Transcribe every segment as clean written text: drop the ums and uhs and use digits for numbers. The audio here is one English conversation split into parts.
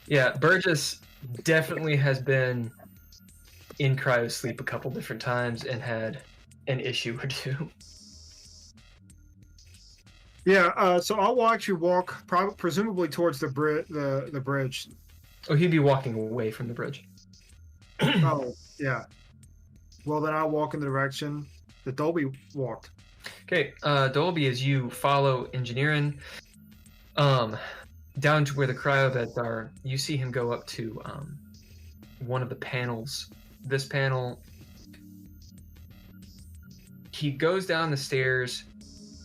Yeah, Burgess definitely has been in cryo sleep a couple different times and had an issue or two. Yeah, so I'll actually walk presumably towards the bridge. Oh, he'd be walking away from the bridge. Oh, yeah. Well, then I'll walk in the direction that Dolby walked. Okay, Dolby, as you follow engineering, down to where the cryo beds are, you see him go up to one of the panels. This panel, he goes down the stairs,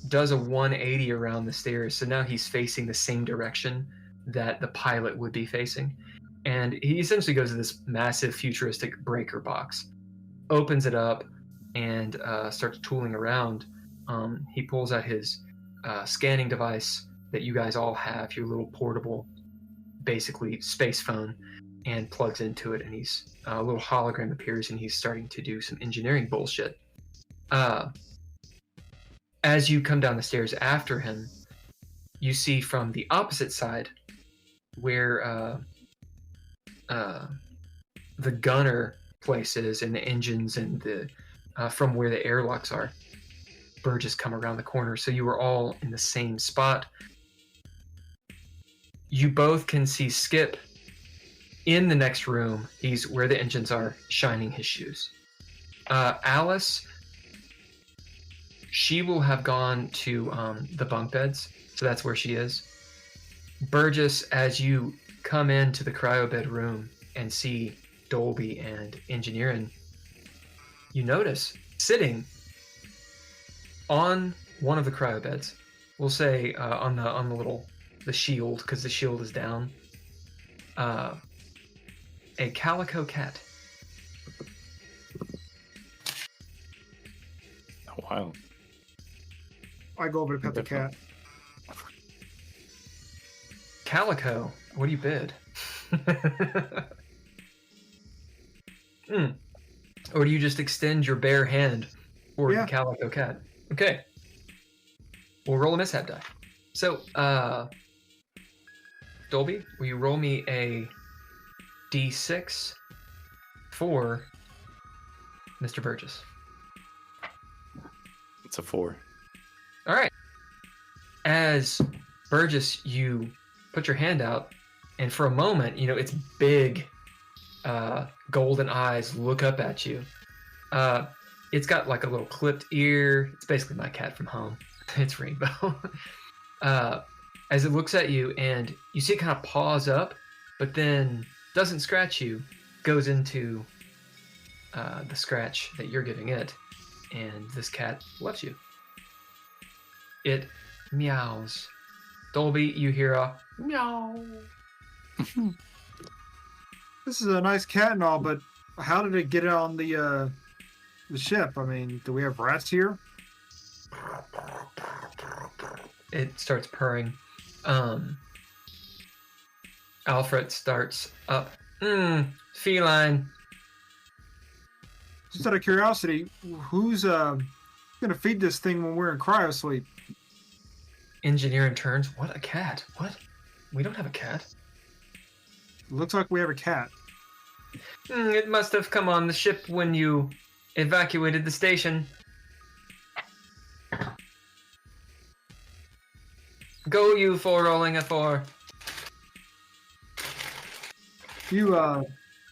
does a 180 around the stairs, so now he's facing the same direction that the pilot would be facing. And he essentially goes to this massive futuristic breaker box, opens it up, and starts tooling around. He pulls out his scanning device that you guys all have, your little portable, basically space phone, and plugs into it, and he's a little hologram appears, and he's starting to do some engineering bullshit. As you come down the stairs after him, you see from the opposite side where the gunner place is and the engines and the from where the airlocks are, Burgess come around the corner. So you were all in the same spot. You both can see Skip in the next room. He's where the engines are, shining his shoes. Alice, she will have gone to the bunk beds, so that's where she is. Burgess, as you come into the cryobed room and see Dolby and engineering, you notice sitting on one of the cryobeds, we'll say on the shield, because the shield is down, a calico cat. Oh, wow. I go over to pet the cat. Calico, what do you bid? Or do you just extend your bare hand for the calico cat? Okay. We'll roll a mishap die. So, Dolby, will you roll me a D6 for Mr. Burgess? It's a 4. All right. As Burgess, you put your hand out, and for a moment, its big golden eyes look up at you. It's got like a little clipped ear. It's basically my cat from home. It's Rainbow. As it looks at you, and you see it kind of paws up, but then doesn't scratch you, goes into the scratch that you're giving it, and this cat loves you. It meows. Dolby, you hear a meow. This is a nice cat and all, but how did it get on the ship? I mean, do we have rats here? It starts purring. Alfred starts up. Feline. Just out of curiosity, who's gonna feed this thing when we're in cryo sleep? Engineering turns. What, a cat? What? We don't have a cat. Looks like we have a cat. It must have come on the ship when you evacuated the station. Go, you four rolling a 4. You've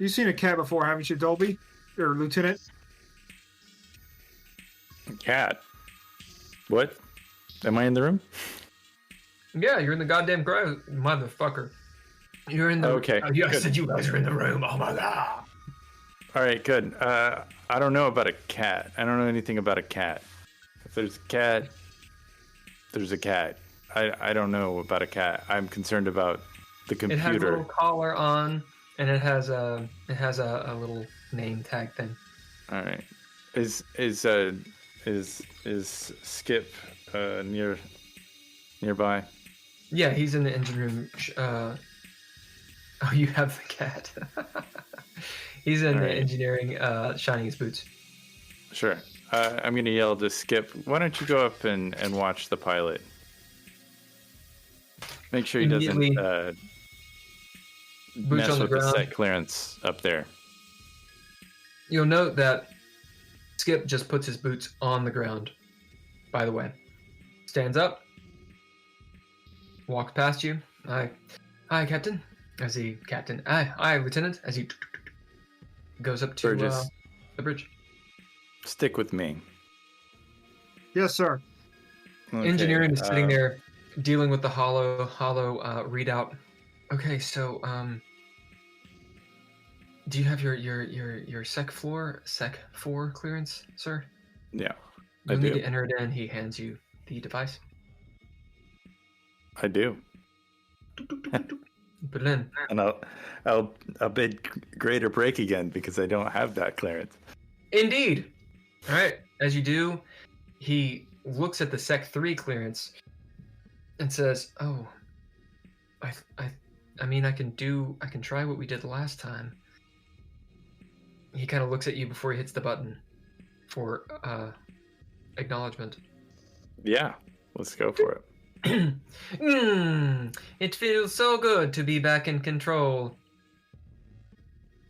seen a cat before, haven't you, Dolby? Or Lieutenant? Cat? What? Am I in the room? Yeah, you're in the goddamn crowd, motherfucker. You're in the... Okay. Yeah, I said you guys are in the room. Oh my god. All right, good. I don't know about a cat. I don't know anything about a cat. If there's a cat, there's a cat. I don't know about a cat. I'm concerned about the computer. It has a little collar on, and it has a little name tag thing. All right. Is Skip nearby? Yeah, he's in the engine room. Oh, you have the cat. He's in the engineering, shining his boots. Sure. I'm going to yell to Skip, why don't you go up and watch the pilot? Make sure he doesn't Immediately, boots mess on the with the ground. set clearance up there. You'll note that Skip just puts his boots on the ground, by the way. Stands up, walks past you. Hi, Captain. As he, Captain. Hi, Lieutenant. As he goes up to Burgess. The bridge. Stick with me. Yes, sir. Okay, Engineering is sitting there dealing with the hollow readout. Okay, so do you have your sec 4 clearance, sir? Yeah, I You'll need do. to enter it in. He hands you the device. I do. Put it in. And I'll bid greater break again because I don't have that clearance. Indeed. All right. As you do, he looks at the Sec 3 clearance and says, "Oh, I mean, I can try what we did last time." He kind of looks at you before he hits the button for acknowledgement. Yeah, let's go for it. It feels so good to be back in control.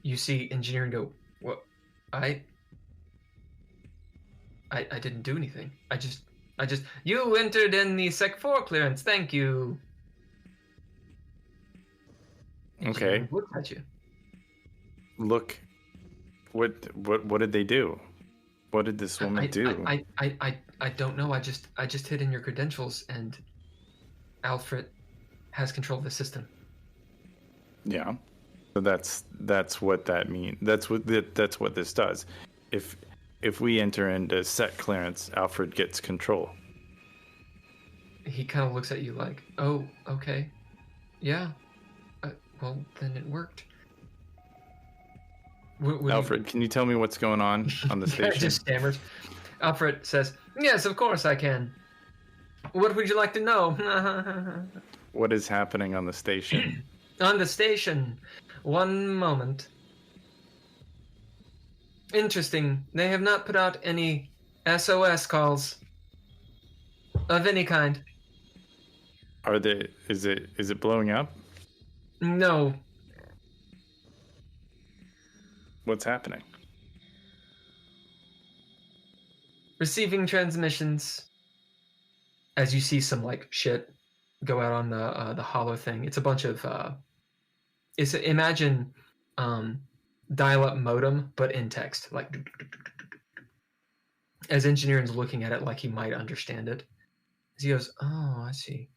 You see engineering go, "What? I didn't do anything. I just you entered in the Sec 4 clearance. Thank you." Okay. Engineering looks at you. Look, what did they do? What did this woman do? I don't know. I just hit in your credentials and Alfred has control of the system. Yeah. So that's what that means. That's what this does. If we enter into set clearance, Alfred gets control. He kind of looks at you like, "Oh, okay, yeah. Well, then it worked." What Alfred, can you tell me what's going on the He station? just stammers. Alfred says, "Yes, of course I can. What would you like to know?" What is happening on the station? On the station. One moment. Interesting. They have not put out any SOS calls of any kind. Is it blowing up? No. What's happening? Receiving transmissions. As you see some like shit go out on the hollow thing. It's a bunch of imagine dial-up modem but in text, like as engineering's looking at it like he might understand it. As he goes, "Oh, I see."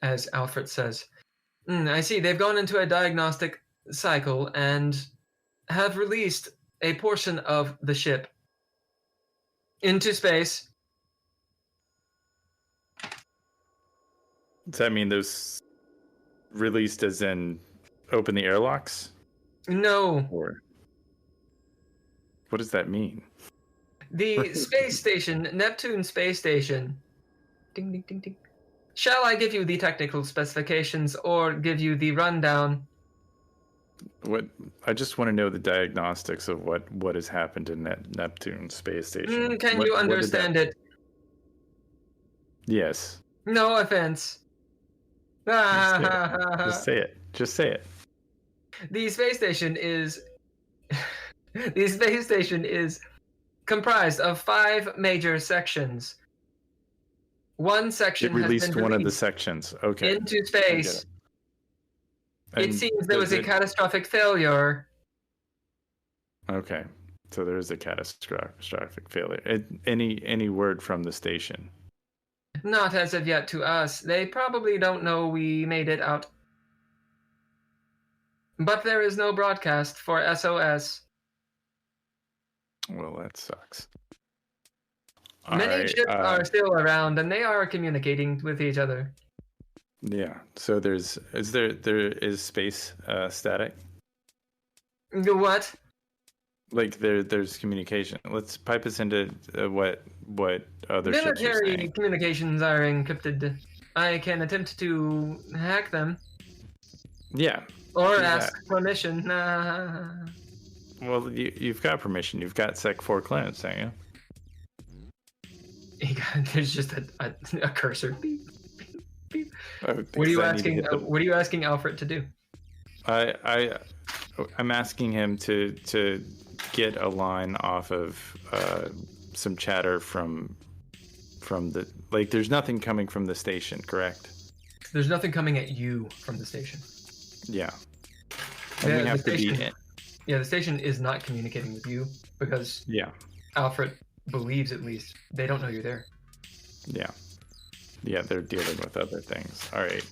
As Alfred says, "I see. They've gone into a diagnostic cycle and have released a portion of the ship into space." Does that mean those released as in open the airlocks? No. Or what does that mean? The space station, Neptune space station. Ding, ding, ding, ding. Shall I give you the technical specifications or give you the rundown? What I just want to know the diagnostics of what has happened in that Neptune space station. Can you understand it? Yes. No offense. Just say it. Just say it. The space station is comprised of 5 major sections. One section It has released been one of the released sections. Okay. into space. It And seems there was does a catastrophic failure. Okay. So there is a catastrophic failure. Any word from the station? Not as of yet to us. They probably don't know we made it out. But there is no broadcast for SOS. Well, that sucks. Many ships are still around, and they are communicating with each other. Yeah. So there is space static? What? Like there's communication. Let's pipe us into what other ships are Military saying. communications are encrypted. I can attempt to hack them Yeah. or do ask that. permission. Well, you've got permission. You've got Sec 4 clearance, don't you? There's just a cursor. Beep, beep, beep. What are you asking? What are you asking Alfred to do? I'm asking him to get a line off of some chatter from the like. There's nothing coming from the station, correct? There's nothing coming at you from the station. Yeah. And we have to be in. Yeah, the station is not communicating with you because Alfred believes, at least, they don't know you're there. Yeah, they're dealing with other things. All right.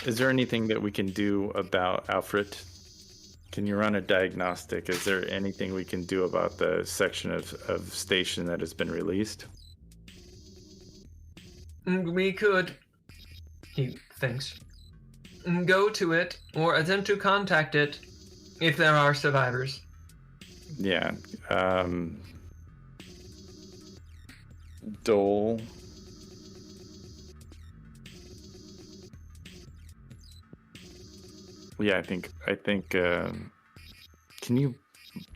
Is there anything that we can do about Alfred? Can you run a diagnostic? Is there anything we can do about the section of station that has been released? We could, he thinks, go to it or attempt to contact it if there are survivors. Yeah. Dole. Yeah, I think. Can you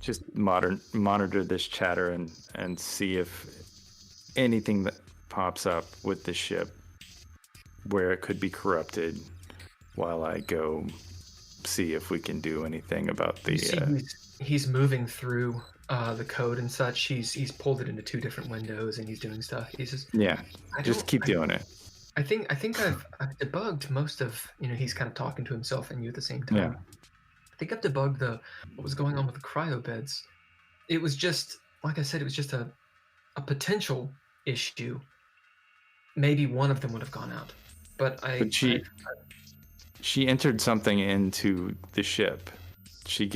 just monitor this chatter and see if anything that pops up with the ship where it could be corrupted, while I go see if we can do anything about the. He's moving through the code and such. He's pulled it into 2 different windows and he's doing stuff. He's just just keep doing it. I think I've debugged most of, he's kind of talking to himself and you at the same time. Yeah. I think I've debugged what was going on with the cryo beds. It was just, like I said, it was just a potential issue. Maybe one of them would have gone out, but she entered something into the ship. She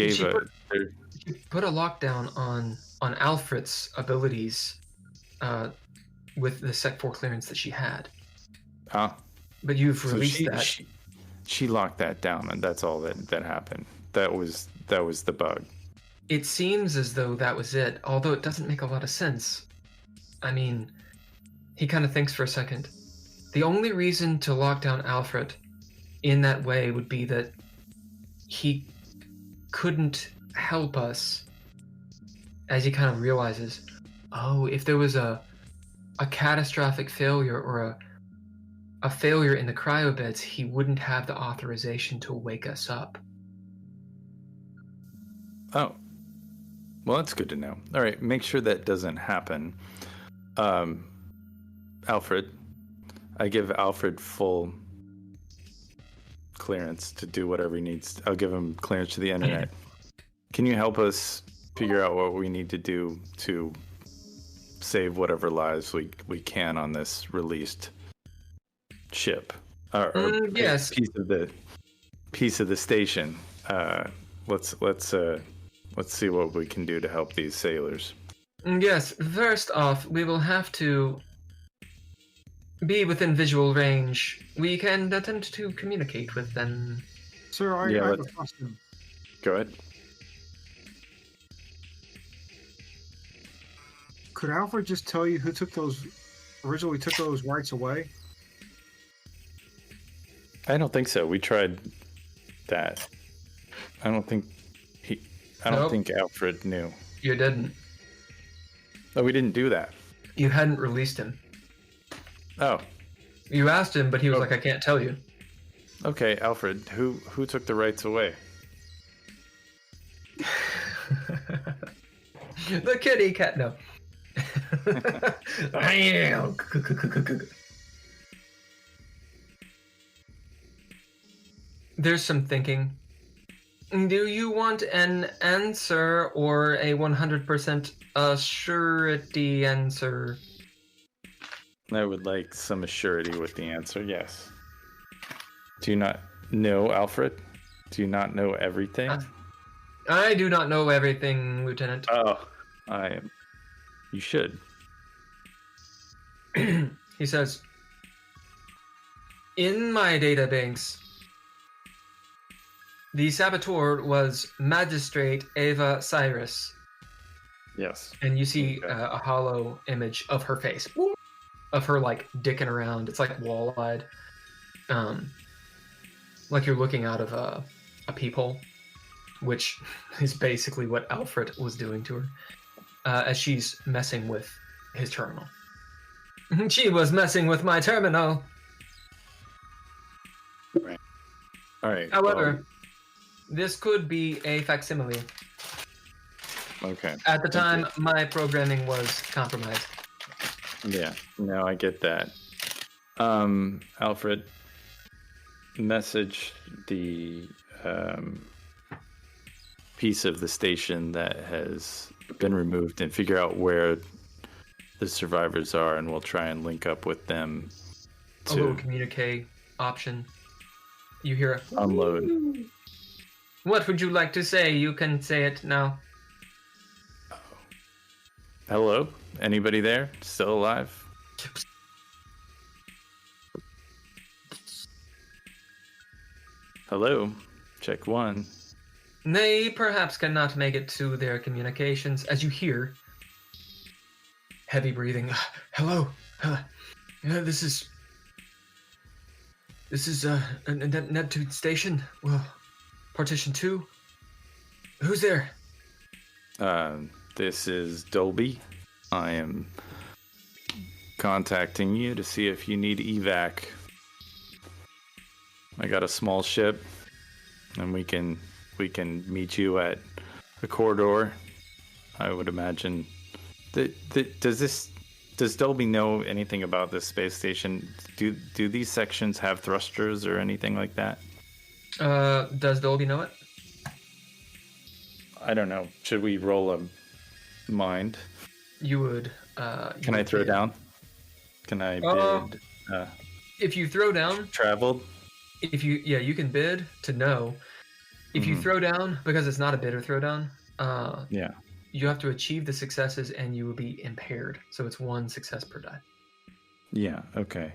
put a lockdown on Alfred's abilities with the Sec 4 clearance that she had. But you've released that. She locked that down, and that's all that happened. That was the bug. It seems as though that was it, although it doesn't make a lot of sense. I mean, he kind of thinks for a second. The only reason to lock down Alfred in that way would be that he couldn't help us, as he kind of realizes, if there was a catastrophic failure or a failure in the cryobeds, he wouldn't have the authorization to wake us up. Oh. Well, that's good to know. All right, make sure that doesn't happen. Alfred, I give Alfred full clearance to do whatever he needs. I'll give him clearance to the internet. Can you help us figure out what we need to do to save whatever lives we can on this released ship? Yes. Piece of the station. Let's see what we can do to help these sailors. Yes, first off, we will have to be within visual range. We can attempt to communicate with them. Sir, I have a question. Go ahead. Could Alfred just tell you who originally took those rights away? I don't think so. We tried that. I don't think Alfred knew. You didn't. Oh, we didn't do that. You hadn't released him. Oh. You asked him, but he was like, I can't tell you. Okay, Alfred, who took the rights away? The kitty cat, no. There's some thinking. Do you want an answer or a 100% assurity answer? I would like some assurity with the answer, yes. Do you not know, Alfred? Do you not know everything? I do not know everything, Lieutenant. Oh, I am. You should. He says, in my databanks, the saboteur was Magistrate Ava Cyrus. Yes. And you see a hollow image of her face. Of her, like, dicking around. It's, like, wall-eyed. Like you're looking out of a peephole, which is basically what Alfred was doing to her, as she's messing with his terminal. She was messing with my terminal. All right. However, this could be a facsimile. Okay. At the time, my programming was compromised. Yeah. No, I get that. Alfred, message the piece of the station that has been removed and figure out where the survivors are, and we'll try and link up with them A little communique option. You hear a unload. What would you like to say? You can say it now. Hello? Anybody there? Still alive? Hello? Check one. They perhaps cannot make it to their communications, as you hear heavy breathing. Hello? This is Neptune Station. Well, Partition 2. Who's there? This is Dolby. I am contacting you to see if you need evac. I got a small ship, and we can meet you at the corridor. I would imagine. Does Dolby know anything about this space station? Do these sections have thrusters or anything like that? Does Dolby know it? I don't know. Should we roll a mind? You would. Can I throw down? Can I bid? If you throw down, Traveled. you can bid to know. If you throw down, because it's not a bid or throw down, Yeah. you have to achieve the successes and you will be impaired. So it's 1 success per die. Yeah. Okay.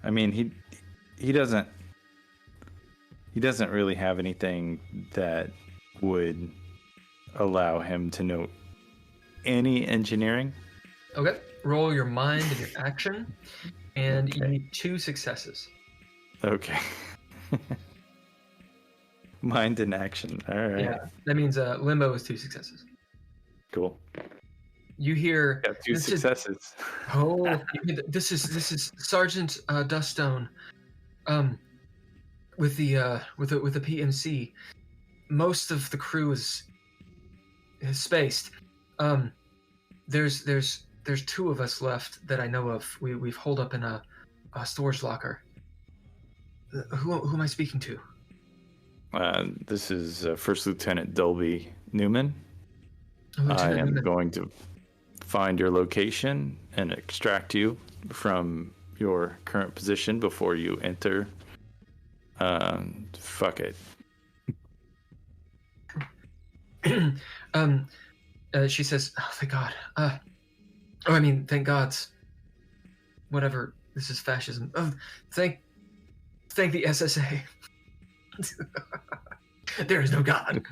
I mean, he doesn't really have anything that would allow him to know any engineering. Okay. Roll your mind and your action, and you need 2 successes. Okay. Mind and action. All right. Yeah. That means limbo is 2 successes. Cool. You hear Got 2 successes. This is Sergeant Duststone, with the PMC. Most of the crew is spaced. There's 2 of us left that I know of. We've holed up in a storage locker. Who am I speaking to? This is First Lieutenant Dolby Newman. Lieutenant I am Newman. going to find your location and extract you from your current position before you enter. Fuck it. She says, "Oh, thank God." Thank God's. Whatever. This is fascism. Thank the SSA. There is no God.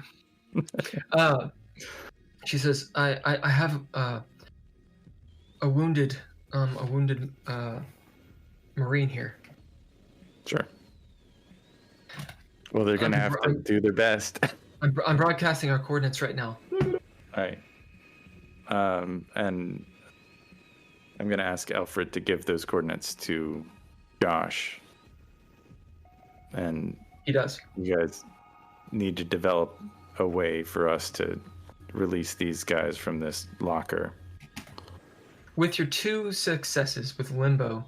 She says, "I have a wounded Marine here." Sure. Well, they're gonna have to do their best. I'm broadcasting our coordinates right now. All right. And I'm gonna ask Alfred to give those coordinates to Josh. And He does. you guys need to develop a way for us to release these guys from this locker. With your 2 successes with Limbo,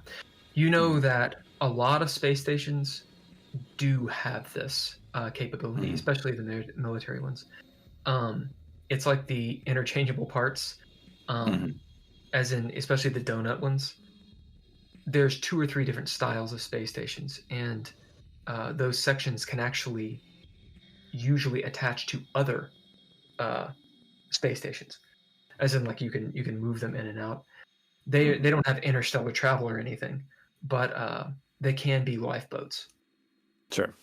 you know that a lot of space stations do have this capability, especially the military ones. It's like the interchangeable parts, as in especially the donut ones. There's 2 or 3 different styles of space stations, and those sections can actually usually attach to other space stations, as in like you can move them in and out. They don't have interstellar travel or anything, but they can be lifeboats. Sure.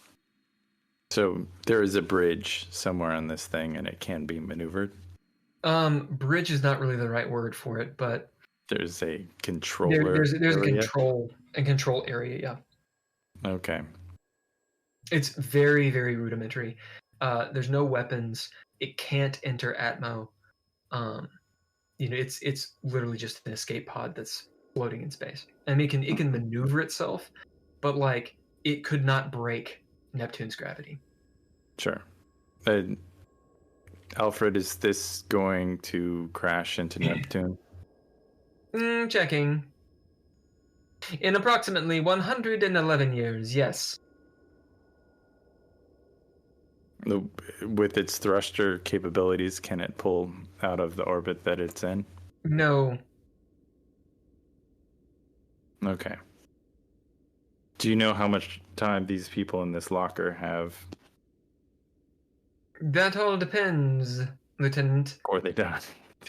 So there is a bridge somewhere on this thing, and it can be maneuvered. Bridge is not really the right word for it, but There's a controller. there's a area. control area. Yeah, Okay. it's very, very rudimentary. There's no weapons. It can't enter Atmo. It's literally just an escape pod that's floating in space. I mean, it can maneuver itself, but like it could not break Neptune's gravity. Sure. Alfred, is this going to crash into Neptune? Checking. In approximately 111 years, yes. With its thruster capabilities, can it pull out of the orbit that it's in? No. Okay. Do you know how much time these people in this locker have? That all depends, Lieutenant. Or they die?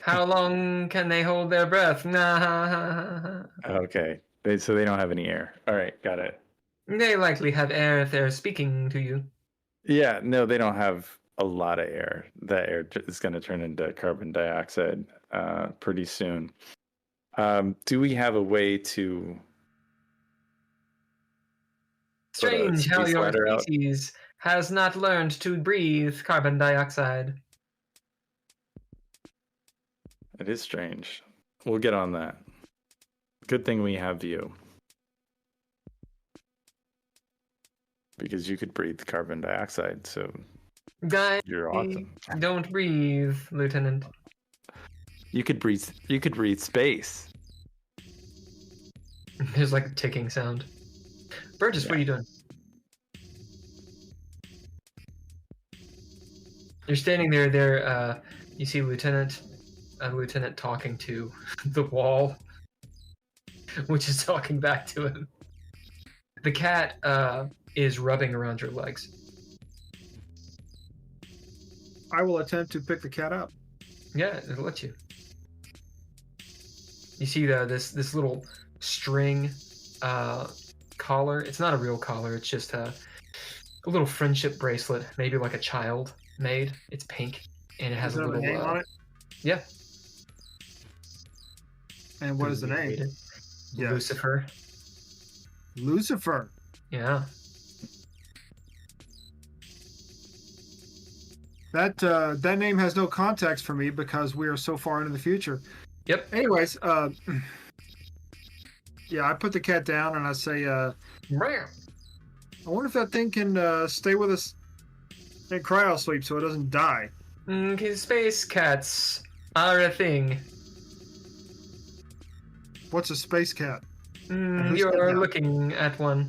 How long can they hold their breath? Nah. Okay. So they don't have any air. All right, got it. They likely have air if they're speaking to you. Yeah, no, they don't have a lot of air. That air is going to turn into carbon dioxide pretty soon. Do we have a way to... Strange how space your ladder out? species has not learned to breathe carbon dioxide. It is strange. We'll get on that. Good thing we have you. Because you could breathe carbon dioxide, so Guys, you're awesome. don't breathe, Lieutenant. You could breathe space. There's like a ticking sound. Burgess, what are you doing? You're standing there, you see Lieutenant talking to the wall, which is talking back to him. The cat is rubbing around your legs. I will attempt to pick the cat up. Yeah, it'll let you. You see this little string collar. It's not a real collar. It's just a little friendship bracelet, maybe like a child made. It's pink, and it has Does a it have little name on it? Yeah. And what is the name? Yes. Lucifer. Lucifer. Yeah. That name has no context for me because we are so far into the future. Yep. Anyways, yeah, I put the cat down and I say, I wonder if that thing can stay with us in cryo sleep so it doesn't die. Okay, space cats are a thing. What's a space cat? who's You're that now? looking at one.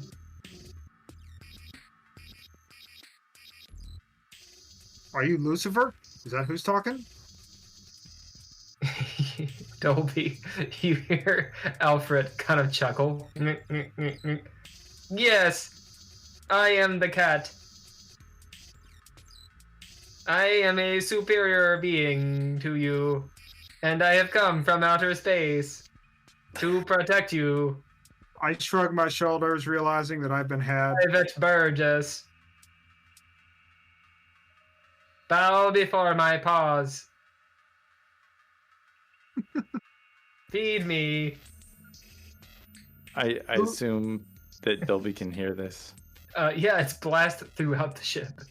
Are you Lucifer? Is that who's talking? Dolby, you hear Alfred kind of chuckle. Yes, I am the cat. I am a superior being to you, and I have come from outer space to protect you. I shrug my shoulders, realizing that I've been had. Private Burgess. Bow before my paws. Feed me. I assume that Dolby can hear this. Yeah, it's blasted throughout the ship.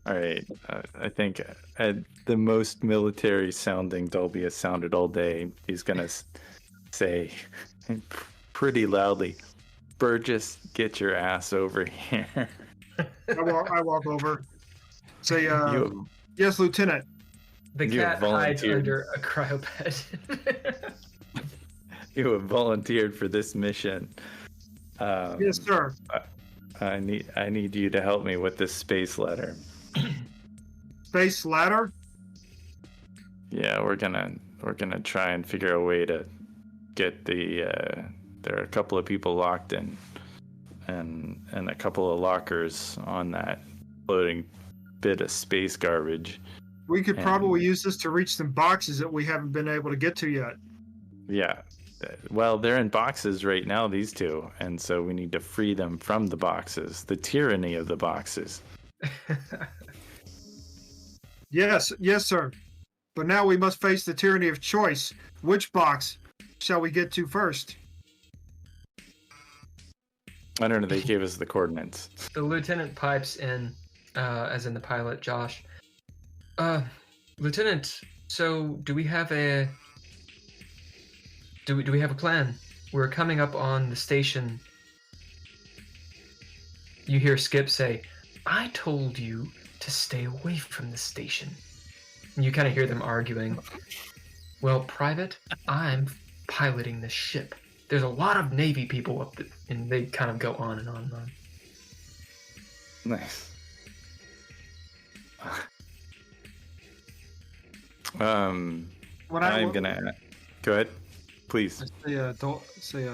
All right. I think the most military sounding Dolby has sounded all day, he's going to say pretty loudly, Burgess, get your ass over here. I walk over. Say, You- yes, Lieutenant. The You cat hides volunteered. under a cryopet. You have volunteered for this mission. Yes, sir. I need you to help me with this space letter. Space ladder. Yeah, we're gonna try and figure a way to get the. There are a couple of people locked in, and a couple of lockers on that floating bit of space garbage. We could And- probably use this to reach some boxes that we haven't been able to get to yet. Yeah. Well, they're in boxes right now, these two, and so we need to free them from the boxes, the tyranny of the boxes. Yes, sir. But now we must face the tyranny of choice. Which box shall we get to first? I don't know, they gave us the coordinates. The lieutenant pipes in, as in the pilot, Josh. Lieutenant, so do we have a plan? We're coming up on the station you hear Skip say, "I told you to stay away from the station." And you kind of hear them arguing. "Well, Private, I'm piloting the ship. There's a lot of Navy people up there," and they kind of go on and on and on. Nice. I'm gonna go ahead, please. Say,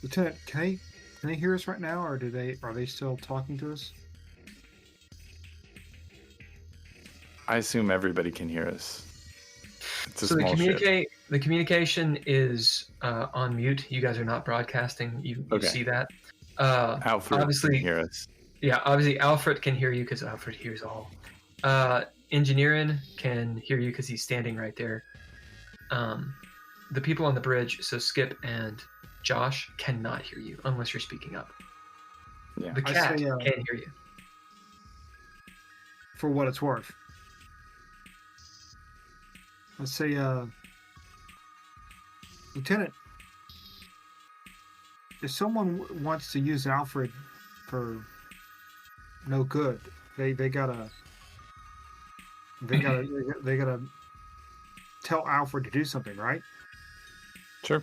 Lieutenant, can they hear us right now, or are they still talking to us? I assume everybody can hear us. It's a So small ship. the communication is on mute. You guys are not broadcasting. You see that. Alfred obviously can hear us. Yeah, obviously Alfred can hear you because Alfred hears all. Engineering can hear you because he's standing right there. The people on the bridge, so Skip and Josh, cannot hear you unless you're speaking up. Yeah. The cat can hear you. For what it's worth. Let's say, Lieutenant, if someone wants to use Alfred for no good, they gotta tell Alfred to do something, right? Sure.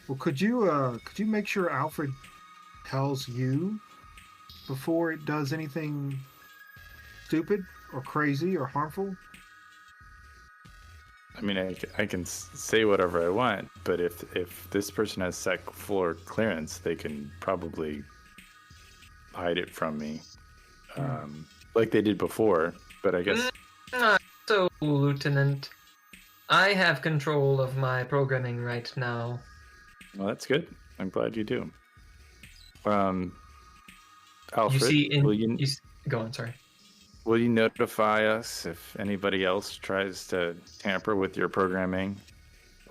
Well, could you make sure Alfred tells you before it does anything stupid or crazy or harmful? I mean, I can say whatever I want, but if this person has sec floor clearance, they can probably hide it from me, like they did before. But I guess. Not so, Lieutenant. I have control of my programming right now. Well, that's good. I'm glad you do. Alfred, go on. Sorry. Will you notify us if anybody else tries to tamper with your programming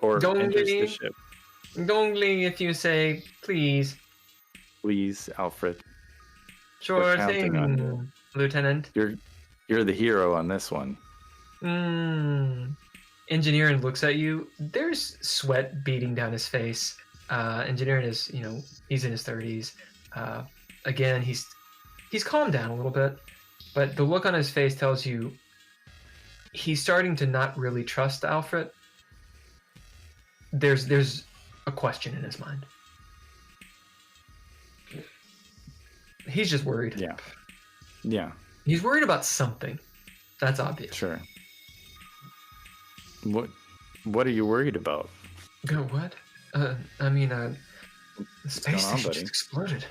or enters the ship? Only if you say, please. Please, Alfred. Sure thing, Lieutenant. You're the hero on this one. Engineering looks at you. There's sweat beating down his face. Engineering is, he's in his 30s. Again, he's calmed down a little bit. But the look on his face tells you he's starting to not really trust Alfred. There's a question in his mind. He's just worried. Yeah. He's worried about something. That's obvious. Sure. What are you worried about? What? The space station just exploded,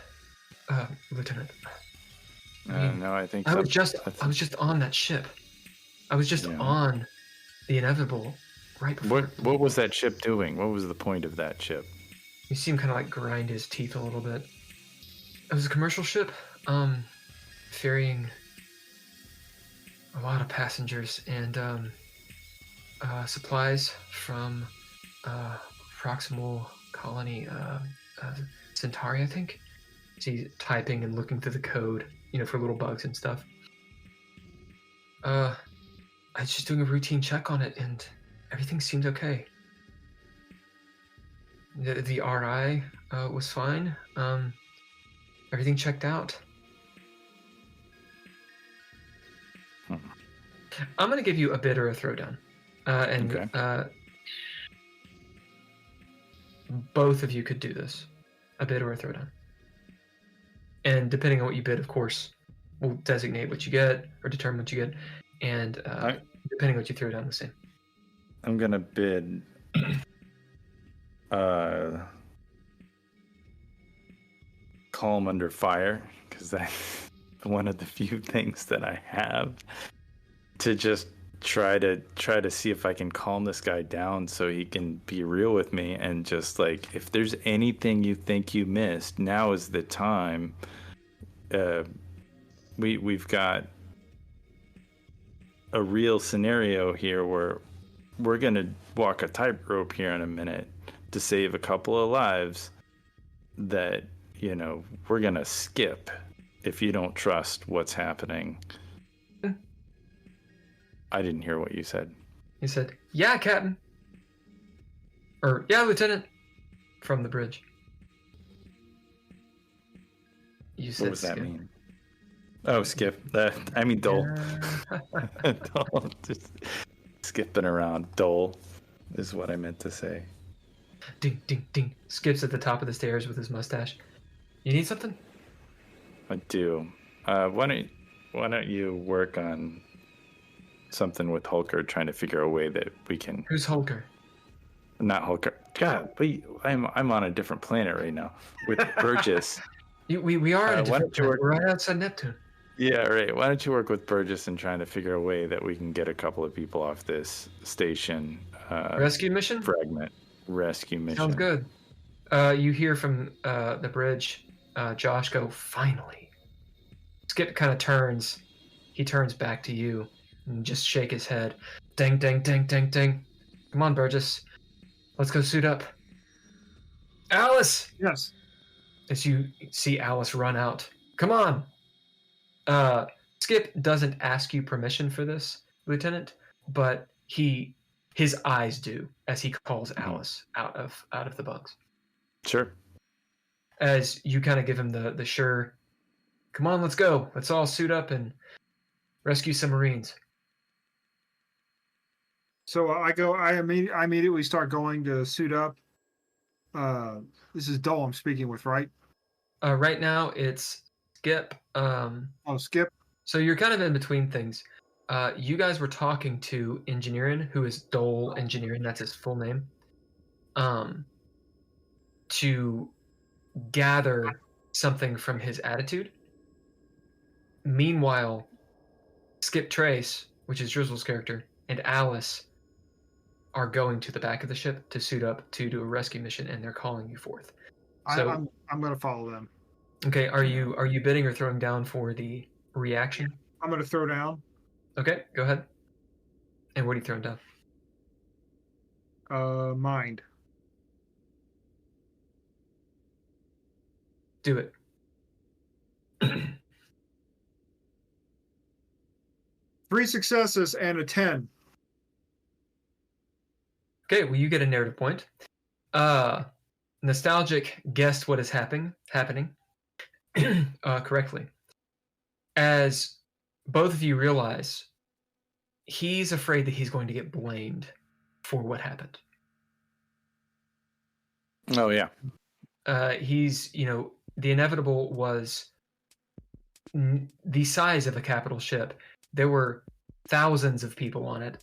Lieutenant. I think I was just on that ship. I was just on the inevitable right before. What was that ship doing? What was the point of that ship? You see him kind of like grind his teeth a little bit. It was a commercial ship, ferrying a lot of passengers and supplies from proximal colony Centauri, I think. So he's typing and looking through the code, for little bugs and stuff. I was just doing a routine check on it, and everything seemed okay. The RI was fine. Everything checked out. I'm going to give you a bid or a throwdown. Both of you could do this. A bid or a throwdown. And depending on what you bid, of course, we'll designate what you get or determine what you get. And depending on what you throw down, the same. I'm going to bid calm under fire, because that's one of the few things that I have to just try to see if I can calm this guy down so he can be real with me, and just like, if there's anything you think you missed, now is the time. We've got a real scenario here where we're gonna walk a tightrope here in a minute to save a couple of lives that we're gonna skip if you don't trust what's happening. I didn't hear what you said. He said, "Yeah, Captain." Or, "Yeah, Lieutenant," from the bridge. You What said does that skip. mean? Oh, skip. I mean, Dole. Yeah. Dole. Just skipping around. Dole is what I meant to say. Ding, ding, ding. Skips at the top of the stairs with his mustache. You need something? I do. Why don't you work on something with Hulker, trying to figure a way that we can. Who's Hulker? Not Hulker. God, I'm on a different planet right now with Burgess. We are at a why different don't you work- planet. We're right outside Neptune. Yeah, right. Why don't you work with Burgess and trying to figure a way that we can get a couple of people off this station Rescue mission? fragment rescue mission? Sounds good. You hear from the bridge, Josh go, finally. Skip kind of turns. He turns back to you and just shake his head. Ding, ding, ding, ding, ding. Come on, Burgess. Let's go suit up. Alice! Yes. As you see Alice run out. Come on! Skip doesn't ask you permission for this, Lieutenant, but his eyes do as he calls Alice out of the bugs. Sure. As you kind of give him the sure, come on, let's go. Let's all suit up and rescue some Marines. So I immediately start going to suit up. This is Dole I'm speaking with, right? Right now it's Skip. Skip. So you're kind of in between things. You guys were talking to Engineering, who is Dole Engineering, that's his full name, to gather something from his attitude. Meanwhile, Skip Trace, which is Drizzle's character, and Alice are going to the back of the ship to suit up to do a rescue mission, and they're calling you forth. So, I'm going to follow them. Okay, are you bidding or throwing down for the reaction? I'm going to throw down. Okay, go ahead. And what are you throwing down? Mind. Do it. 3 successes and a 10. Okay, well, you get a narrative point. Nostalgic guessed what is happening correctly. As both of you realize, he's afraid that he's going to get blamed for what happened. Oh, yeah. He's, the inevitable was the size of a capital ship. There were thousands of people on it.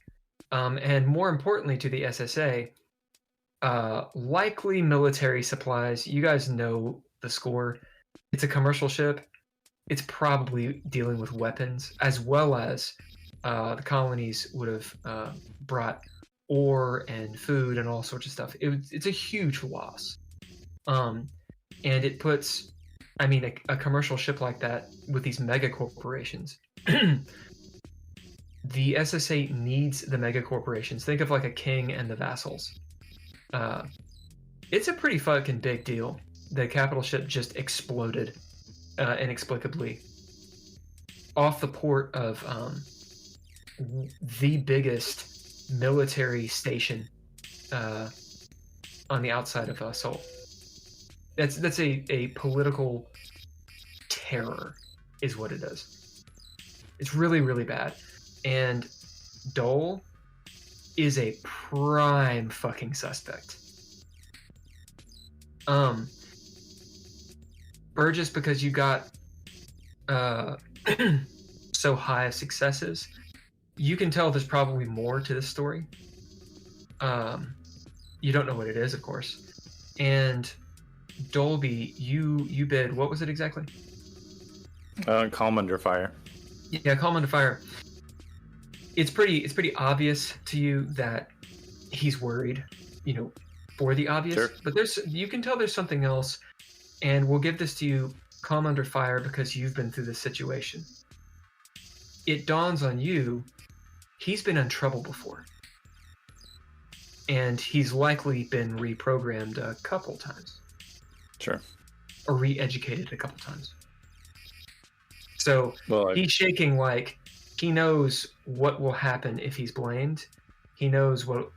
And more importantly to the SSA, likely military supplies. You guys know the score. It's a commercial ship. It's probably dealing with weapons, as well as the colonies would have brought ore and food and all sorts of stuff. It's a huge loss. And it puts, a commercial ship like that with these mega corporations. The SSA needs the mega corporations. Think of like a king and the vassals. It's a pretty fucking big deal. The capital ship just exploded inexplicably off the port of the biggest military station on the outside of Seoul. That's a political terror is what it is. It's really, really bad. And Dole is a prime fucking suspect. Burgess, because you got so high of successes, you can tell there's probably more to this story. You don't know what it is, of course. And Dolby, you bid, what was it exactly? Calm under fire. Yeah, calm under fire. It's pretty obvious to you that he's worried, for the obvious. Sure. But you can tell there's something else, and we'll give this to you, calm under fire, because you've been through this situation. It dawns on you, he's been in trouble before. And he's likely been reprogrammed a couple times. Sure. Or re-educated a couple times. So he's shaking like he knows what will happen if he's blamed. He knows what,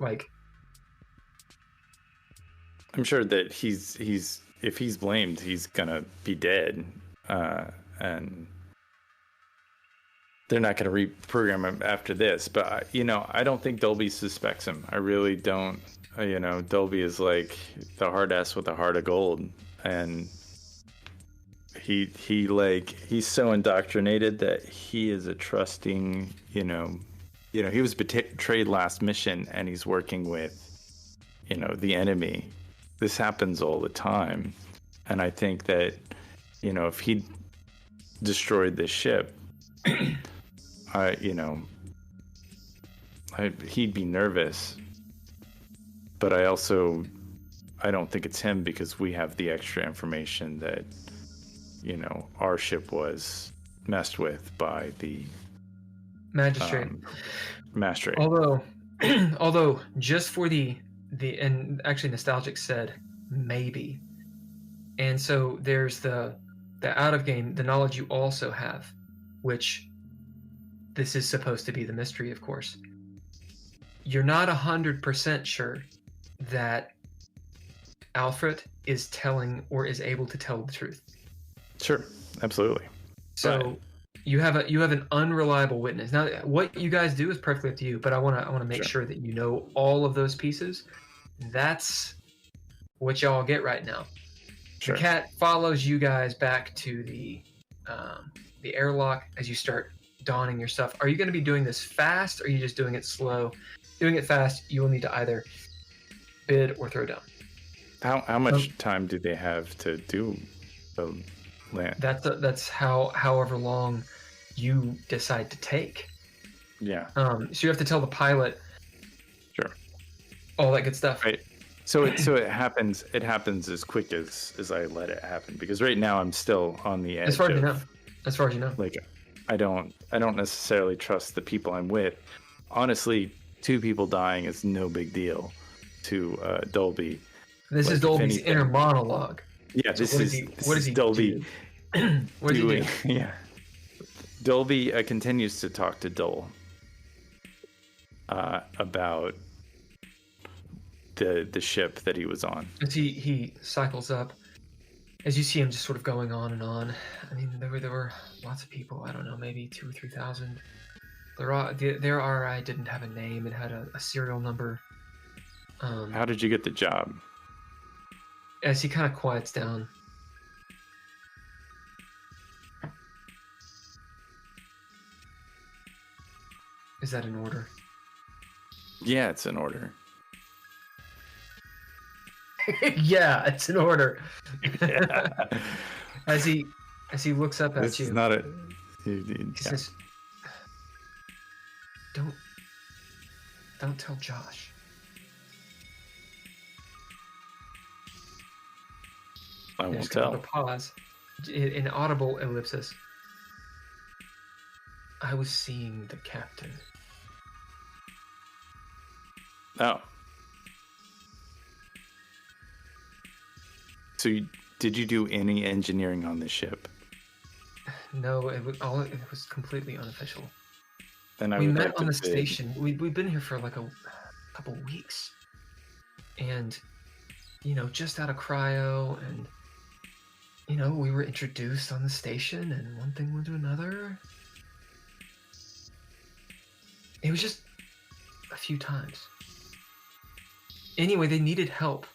I'm sure that he's if he's blamed, he's gonna be dead. and they're not going to reprogram him after this. But I don't think Dolby suspects him. I really don't. Dolby is like the hard ass with a heart of gold, and he's so indoctrinated that he is a trusting. He was betrayed last mission, and he's working with the enemy. This happens all the time, and I think that if he destroyed this ship, he'd be nervous. But I don't think it's him, because we have the extra information that our ship was messed with by the magistrate. Magistrate. Although just for the and actually Nostalgic said maybe, and so there's the out of game, the knowledge you also have, which this is supposed to be the mystery, of course. You're not 100% sure that Alfred is telling or is able to tell the truth. Sure, absolutely. So Right. you have an unreliable witness. Now, what you guys do is perfectly up to you, but I want to make sure that you know all of those pieces. That's what y'all get right now. Sure. The cat follows you guys back to the airlock as you start donning your stuff. Are you going to be doing this fast, or are you just doing it slow? Doing it fast, you will need to either bid or throw down. How much time do they have to do the land? That's however long you decide to take. Yeah. So you have to tell the pilot. Sure. All that good stuff. Right. So it happens as quick as I let it happen, because right now I'm still on the edge. As far as you know. Like, I don't necessarily trust the people I'm with. Honestly, 2 people dying is no big deal to Dolby. This is Dolby's inner monologue. Yeah, So what does he Dolby do? What does he do? Yeah. Dolby continues to talk to Dole about the ship that he was on. As he cycles up, as you see him just sort of going on and on. I mean, there were lots of people. I don't know, maybe 2,000 or 3,000. Their RI didn't have a name. It had a serial number. How did you get the job? As he kind of quiets down. Is that an order? Yeah, it's an order. Yeah, it's an order. Yeah. As he looks up at This you, is not a. he says, "Don't tell Josh." I won't There's kind of tell. a pause. An audible ellipsis. I was seeing the captain. Oh. So did you do any engineering on this ship? No, it was completely unofficial. Then I We would met like on to the bid. station. We've been here for like a couple weeks, and just out of cryo, and we were introduced on the station, and one thing led to another. It was just a few times. Anyway, they needed help.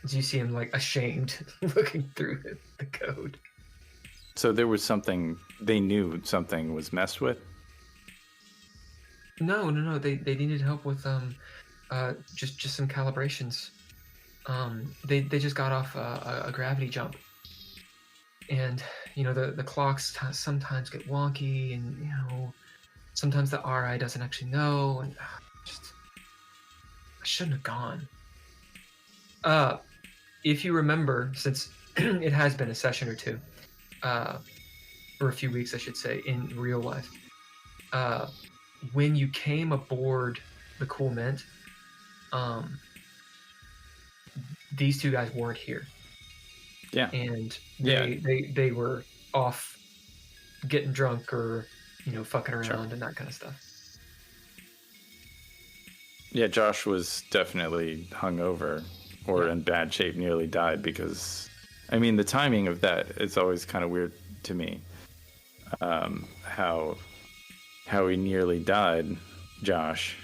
Do you see him like ashamed, looking through the code? So there was something they knew something was messed with. No. They needed help with just some calibrations. They just got off a gravity jump, and the clocks sometimes get wonky, and sometimes the RI doesn't actually know, and I shouldn't have gone. If you remember, since it has been a session or two, or a few weeks, I should say, in real life, when you came aboard the Cool Mint, these 2 guys weren't here. Yeah. And Yeah. they were off getting drunk or fucking around Sure. and that kind of stuff. Yeah, Josh was definitely hungover or Yeah. in bad shape, nearly died because I mean, the timing of that is always kind of weird to me. How he nearly died, Josh,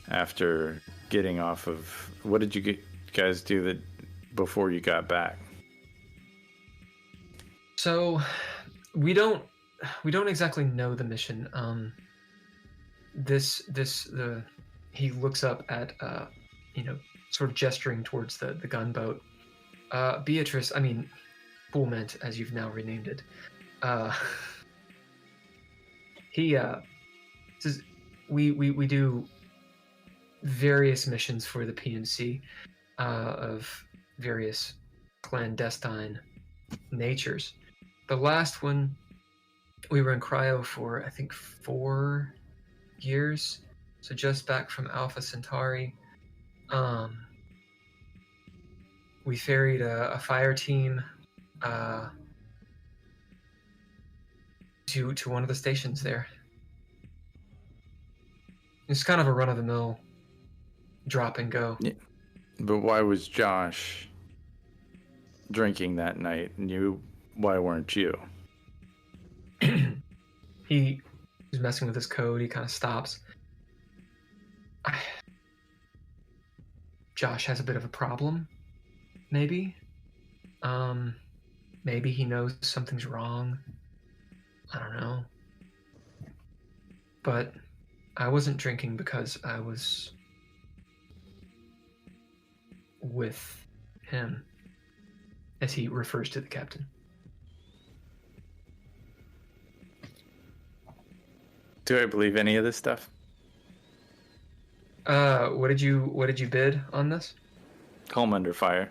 after getting off of. What did you guys do before you got back? So, we don't exactly know the mission. He looks up at sort of gesturing towards the gunboat. Beatrice, I mean, Pullment, as you've now renamed it. He says we do various missions for the PNC of various clandestine natures. The last one, we were in cryo for I think 4 years, so just back from Alpha Centauri. We ferried a fire team to one of the stations there. It's kind of a run-of-the-mill drop and go. Yeah. But why was Josh drinking that night, and why weren't you? He was messing with his code. He kind of stops. Josh has a bit of a problem, maybe. Maybe he knows something's wrong. I don't know. But I wasn't drinking because I was with him, as he refers to the captain. Do I believe any of this stuff? What did you bid on this? Calm under fire.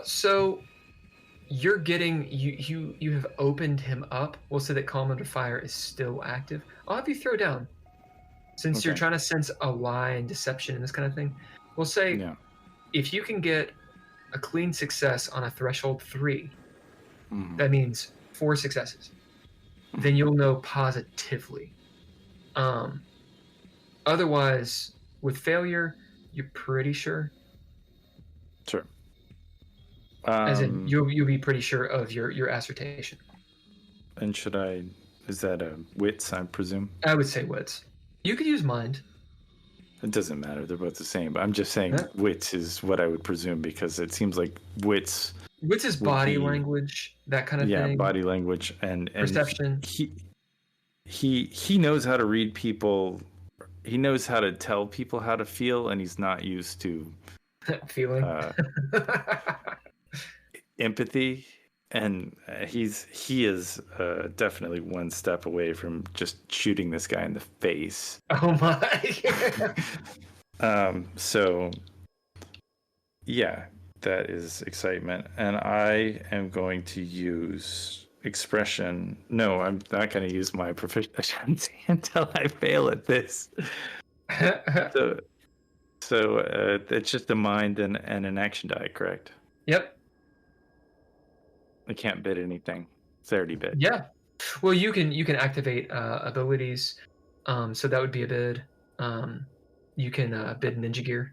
So you're getting you have opened him up. We'll say that Calm Under Fire is still active. I'll have you throw down, since you're trying to sense a lie and deception and this kind of thing. We'll say if you can get a clean success on a threshold 3, that means 4 successes. Then you'll know positively. Otherwise, with failure, you're pretty sure. Sure. As in, you'll be pretty sure of your assertion. And is that a wits, I presume? I would say wits. You could use mind. It doesn't matter. They're both the same. But I'm just saying wits is what I would presume, because it seems like wits... Wits is body language, that kind of thing. Yeah, body language and perception. He knows how to read people. He knows how to tell people how to feel, and he's not used to feeling empathy. And he is definitely one step away from just shooting this guy in the face. Oh my! So yeah. That is excitement, and I am going to use expression. No, I'm not going to use my proficiency until I fail at this. So it's just a mind and an action die, correct? Yep. I can't bid anything. It's already bid. Yeah. Well, you can activate abilities. So that would be a bid. You can bid Ninja Gear.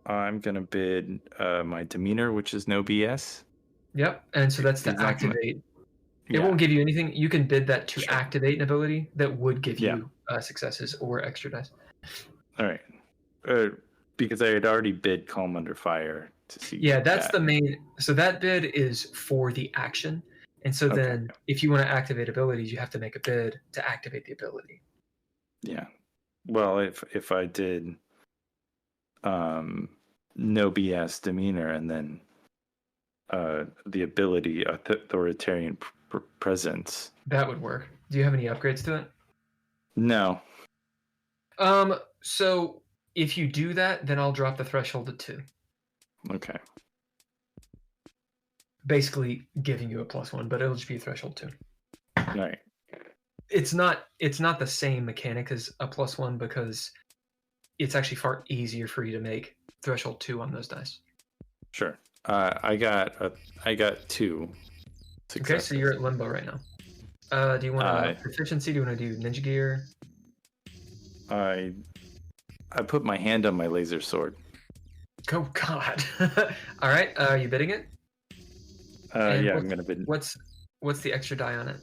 I'm going to bid my demeanor, which is no BS. Yep, and so that's to activate. It won't give you anything. You can bid that to activate an ability that would give you successes or extra dice. All right. Because I had already bid Calm Under Fire to see. Yeah, that's the main. So that bid is for the action. And so then if you want to activate abilities, you have to make a bid to activate the ability. Yeah. Well, if I did... no BS demeanor, and then the ability authoritarian presence. That would work. Do you have any upgrades to it? No. So if you do that, then I'll drop the threshold to 2. Okay. Basically giving you a +1, but it'll just be a threshold 2. All right. It's not the same mechanic as a +1, because it's actually far easier for you to make threshold 2 on those dice. Sure. I got 2 successes. Okay, so you're at limbo right now. Do you want proficiency? Do you want to do Ninja Gear? I put my hand on my laser sword. Oh God! All right, are you bidding it? And Yeah, I'm gonna bid. What's the extra die on it?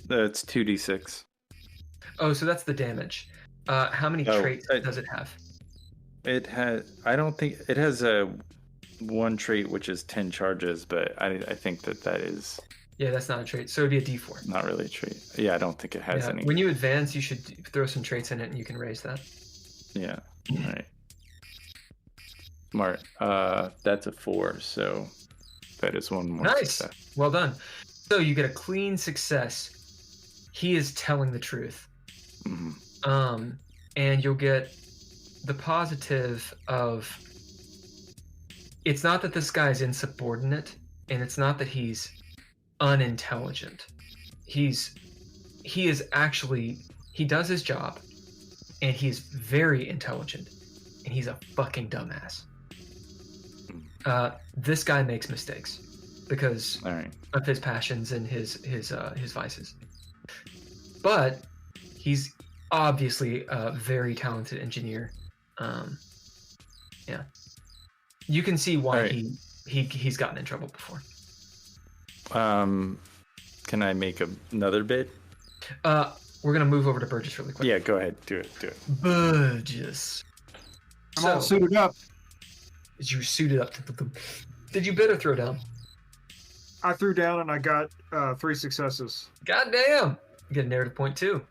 It's 2d6. Oh, so that's the damage. How many traits does it have? It has. I don't think it has a one trait which is 10 charges, but I think that is. Yeah, that's not a trait. So it'd be a D4. Not really a trait. Yeah, I don't think it has any. When you advance, you should throw some traits in it, and you can raise that. Yeah. All right. Smart. That's a 4. So that is one more. Nice. Success. Well done. So you get a clean success. He is telling the truth. Mm-hmm. And you'll get the positive of. It's not that this guy's insubordinate, and it's not that he's unintelligent. He does his job, and he's very intelligent, and he's a fucking dumbass. This guy makes mistakes because of his passions and his vices, but he's obviously a very talented engineer. Yeah, you can see why he's gotten in trouble before. Can I make another bid? We're gonna move over to Burgess really quick. Yeah, go ahead. Do it. Burgess. I'm all suited up. You suited up. Did you bid or throw down? I threw down and I got 3 successes. God damn! You get a narrative point too.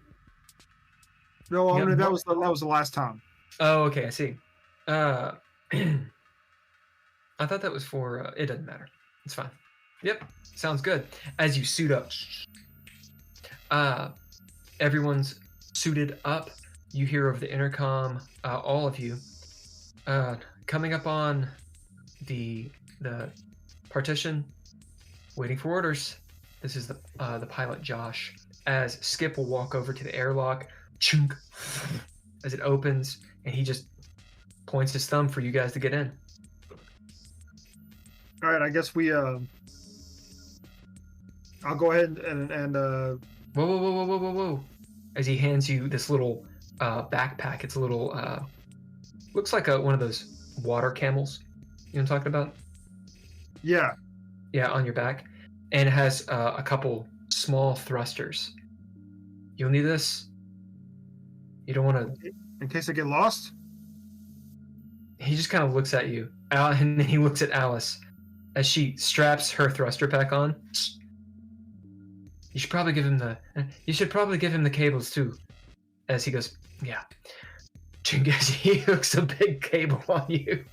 No, I mean, that was the last time. Oh, okay, I see. I thought that was for. It doesn't matter. It's fine. Yep, sounds good. As you suit up, everyone's suited up. You hear over the intercom, all of you, coming up on the partition, waiting for orders. This is the pilot Josh. As Skip will walk over to the airlock, chunk, as it opens, and he just points his thumb for you guys to get in. All right, I guess we. I'll go ahead and Whoa! As he hands you this little backpack, it's a little looks like one of those water camels. You know what I'm talking about? Yeah, on your back, and it has a couple small thrusters. You'll need this. You don't want to. In case I get lost. He just kind of looks at you, and then he looks at Alice as she straps her thruster pack on. You should probably give him the cables too. As he goes, yeah. As he hooks a big cable on you.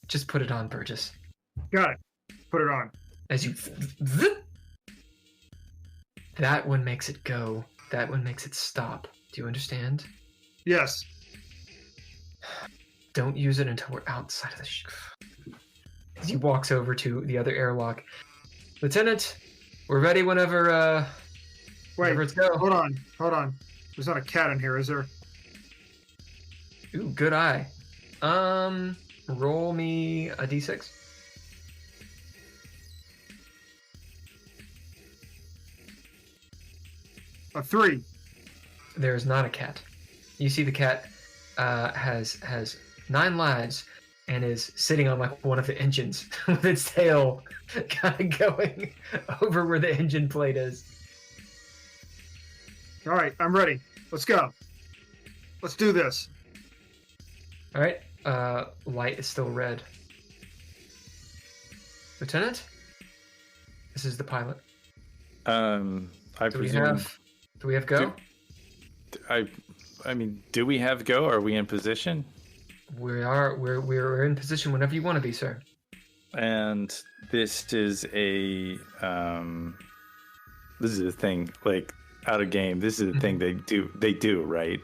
Just put it on, Burgess. Got it. Put it on. As you. That one makes it go. That one makes it stop. Do you understand? Yes. Don't use it until we're outside of the. As he walks over to the other airlock. Lieutenant, we're ready whenever. Whenever it's go. Hold on. There's not a cat in here, is there? Ooh, good eye. Roll me a d6. A 3. There's not a cat. You see the cat has 9 lives and is sitting on like one of the engines with its tail kind of going over where the engine plate is. All right, I'm ready. Let's go. Let's do this. All right. Light is still red. Lieutenant, this is the pilot. I Do presume. we have go? I mean, do we have go? Are we in position? We're in position whenever you want to be, sir. And this is a thing, like out of game. This is a thing they do, right?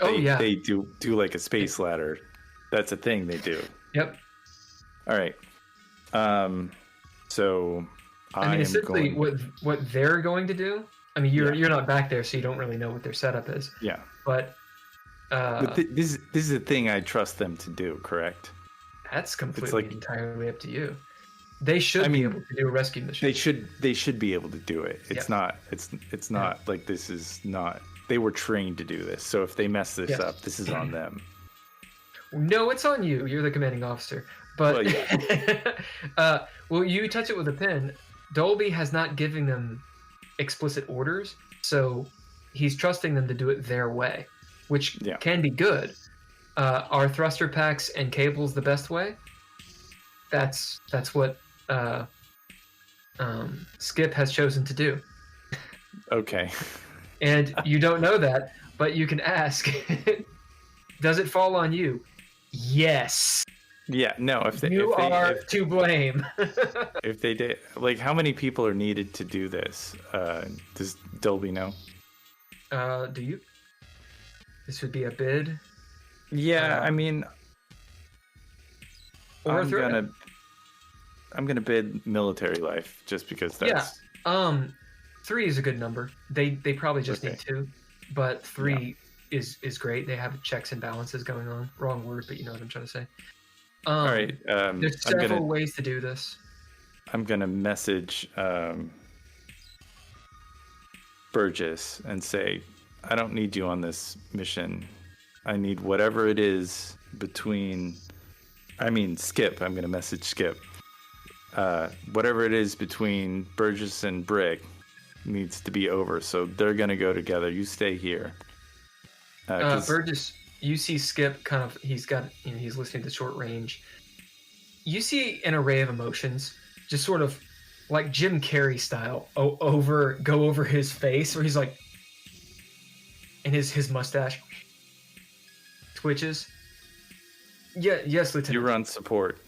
They do like a space ladder. That's a thing they do. Yep. All right. So I mean, essentially, what they're going to do. I mean, you're not back there, so you don't really know what their setup is. Yeah. But this is a thing I trust them to do. Correct. That's completely entirely up to you. They should be able to do a rescue mission. They should be able to do it. It's not like this is not. They were trained to do this. So if they mess this up, this is on them. No, it's on you. You're the commanding officer. But Well, yeah. well, you touch it with a pen. Dolby has not given them explicit orders, so he's trusting them to do it their way, which Yeah. can be good. Are thruster packs and cables the best way? That's what Skip has chosen to do. Okay. And you don't know that, but you can ask. Does it fall on you? Yes. Yeah. No. If You they are to blame. if they did, like, how many people are needed to do this? Does Dolby know? Do you? This would be a bid. Yeah. I mean, Or a threat. I'm gonna bid military life just because that's. Yeah. 3 is a good number. They probably just Okay. need 2, but 3 is great. They have checks and balances going on. Wrong word, but you know what I'm trying to say. All right. There's several ways to do this. I'm gonna message Burgess and say, I don't need you on this mission. I need whatever it is between. I mean, Skip. I'm gonna message Skip. Whatever it is between Burgess and Brick needs to be over. So they're gonna go together. You stay here. 'Cause- Burgess, you see Skip kind of, he's listening to short range. You see an array of emotions, just sort of like Jim Carrey style, go over his face, where he's like, and his mustache twitches. Yeah, yes, Lieutenant. you run support.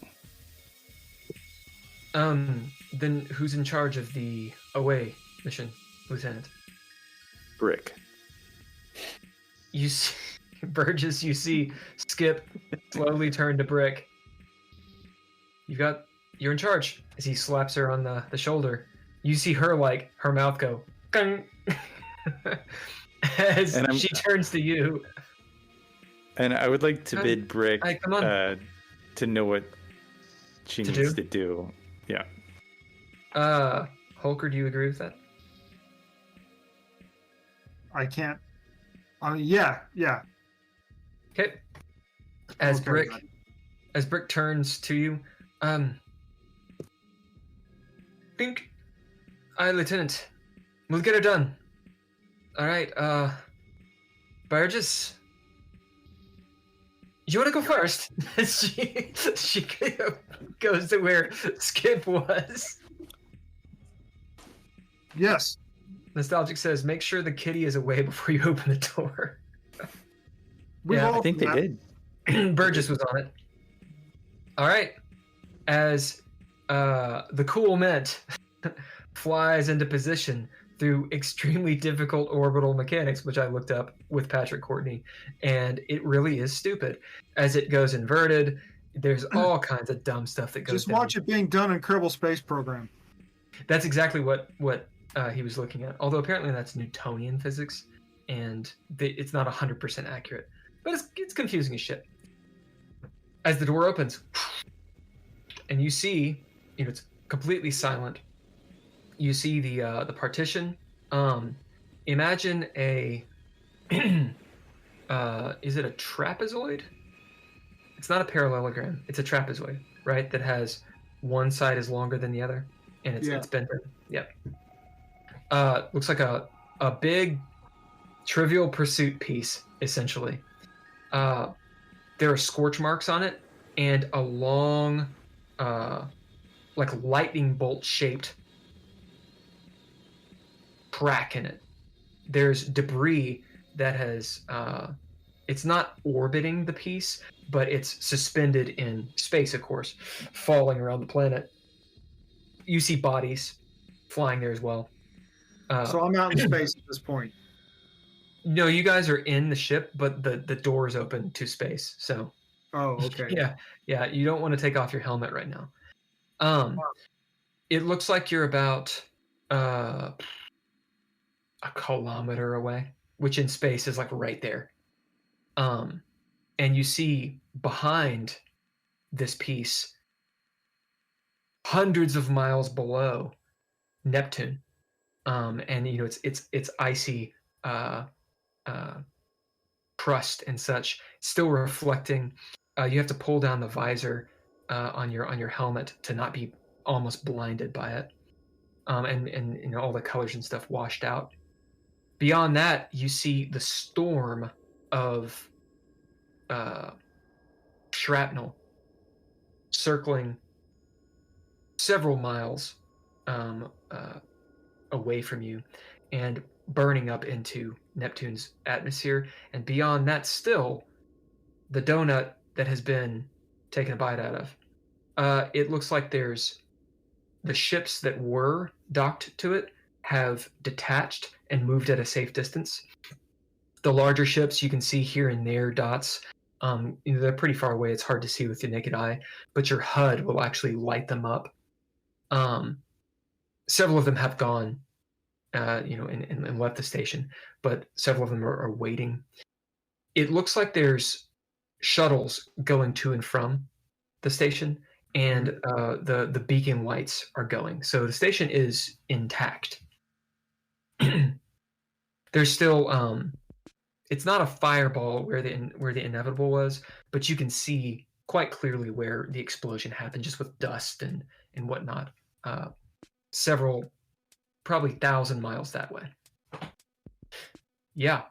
Then who's in charge of the away mission, Lieutenant? Brick. You see, Burgess, you see Skip slowly turn to Brick. You're in charge. As he slaps her on the shoulder, you see her, like, her mouth go, gung. As she turns to you. And I would like to bid Brick come on. To know what she needs to do. Yeah. Holker, do you agree with that? I can't. Yeah. Okay. As Okay, Brick turns to you, think, aye, Lieutenant, we'll get her done. All right, Burgess, you want to go first? she goes to where Skip was. Yes. Nostalgic says, make sure the kitty is away before you open the door. I think they did. Burgess was on it. All right. As the cool Mint flies into position through extremely difficult orbital mechanics, which I looked up with Patrick Courtney, and it really is stupid. As it goes inverted, there's all kinds of dumb stuff that goes Just watch it being done in Kerbal Space Program. That's exactly what he was looking at. Although apparently that's Newtonian physics, and it's not 100% accurate. But it's confusing as shit. As the door opens, and you see, it's completely silent. You see the partition. Imagine a is it a trapezoid? It's not a parallelogram. It's a trapezoid, right? That has one side is longer than the other, and it's bent. Yep. Looks like a big Trivial Pursuit piece, essentially. There are scorch marks on it, and a long, like lightning bolt shaped crack in it. There's debris that has, it's not orbiting the piece, but it's suspended in space, of course, falling around the planet. You see bodies flying there as well. So I'm out in space at this point. No, you guys are in the ship, but the door is open to space. So. Oh, okay. Yeah. You don't want to take off your helmet right now. It looks like you're about a kilometer away, which in space is like right there. And you see behind this piece, hundreds of miles below Neptune, and it's icy crust and such, still reflecting You have to pull down the visor on your helmet to not be almost blinded by it, and you know, all the colors and stuff washed out. Beyond that, you see the storm of shrapnel circling several miles away from you and burning up into Neptune's atmosphere. And beyond that, still, the donut that has been taken a bite out of. It looks like there's the ships that were docked to it have detached and moved at a safe distance. The larger ships you can see here and there dots. You know, they're pretty far away. It's hard to see with the naked eye, but your HUD will actually light them up. Several of them have gone, you know, and left the station, but several of them are waiting. It looks like there's shuttles going to and from the station, and the beacon lights are going. So the station is intact. There's still it's not a fireball where the inevitable was, but you can see quite clearly where the explosion happened, just with dust and whatnot. Several, probably 1,000 miles that way. Yeah.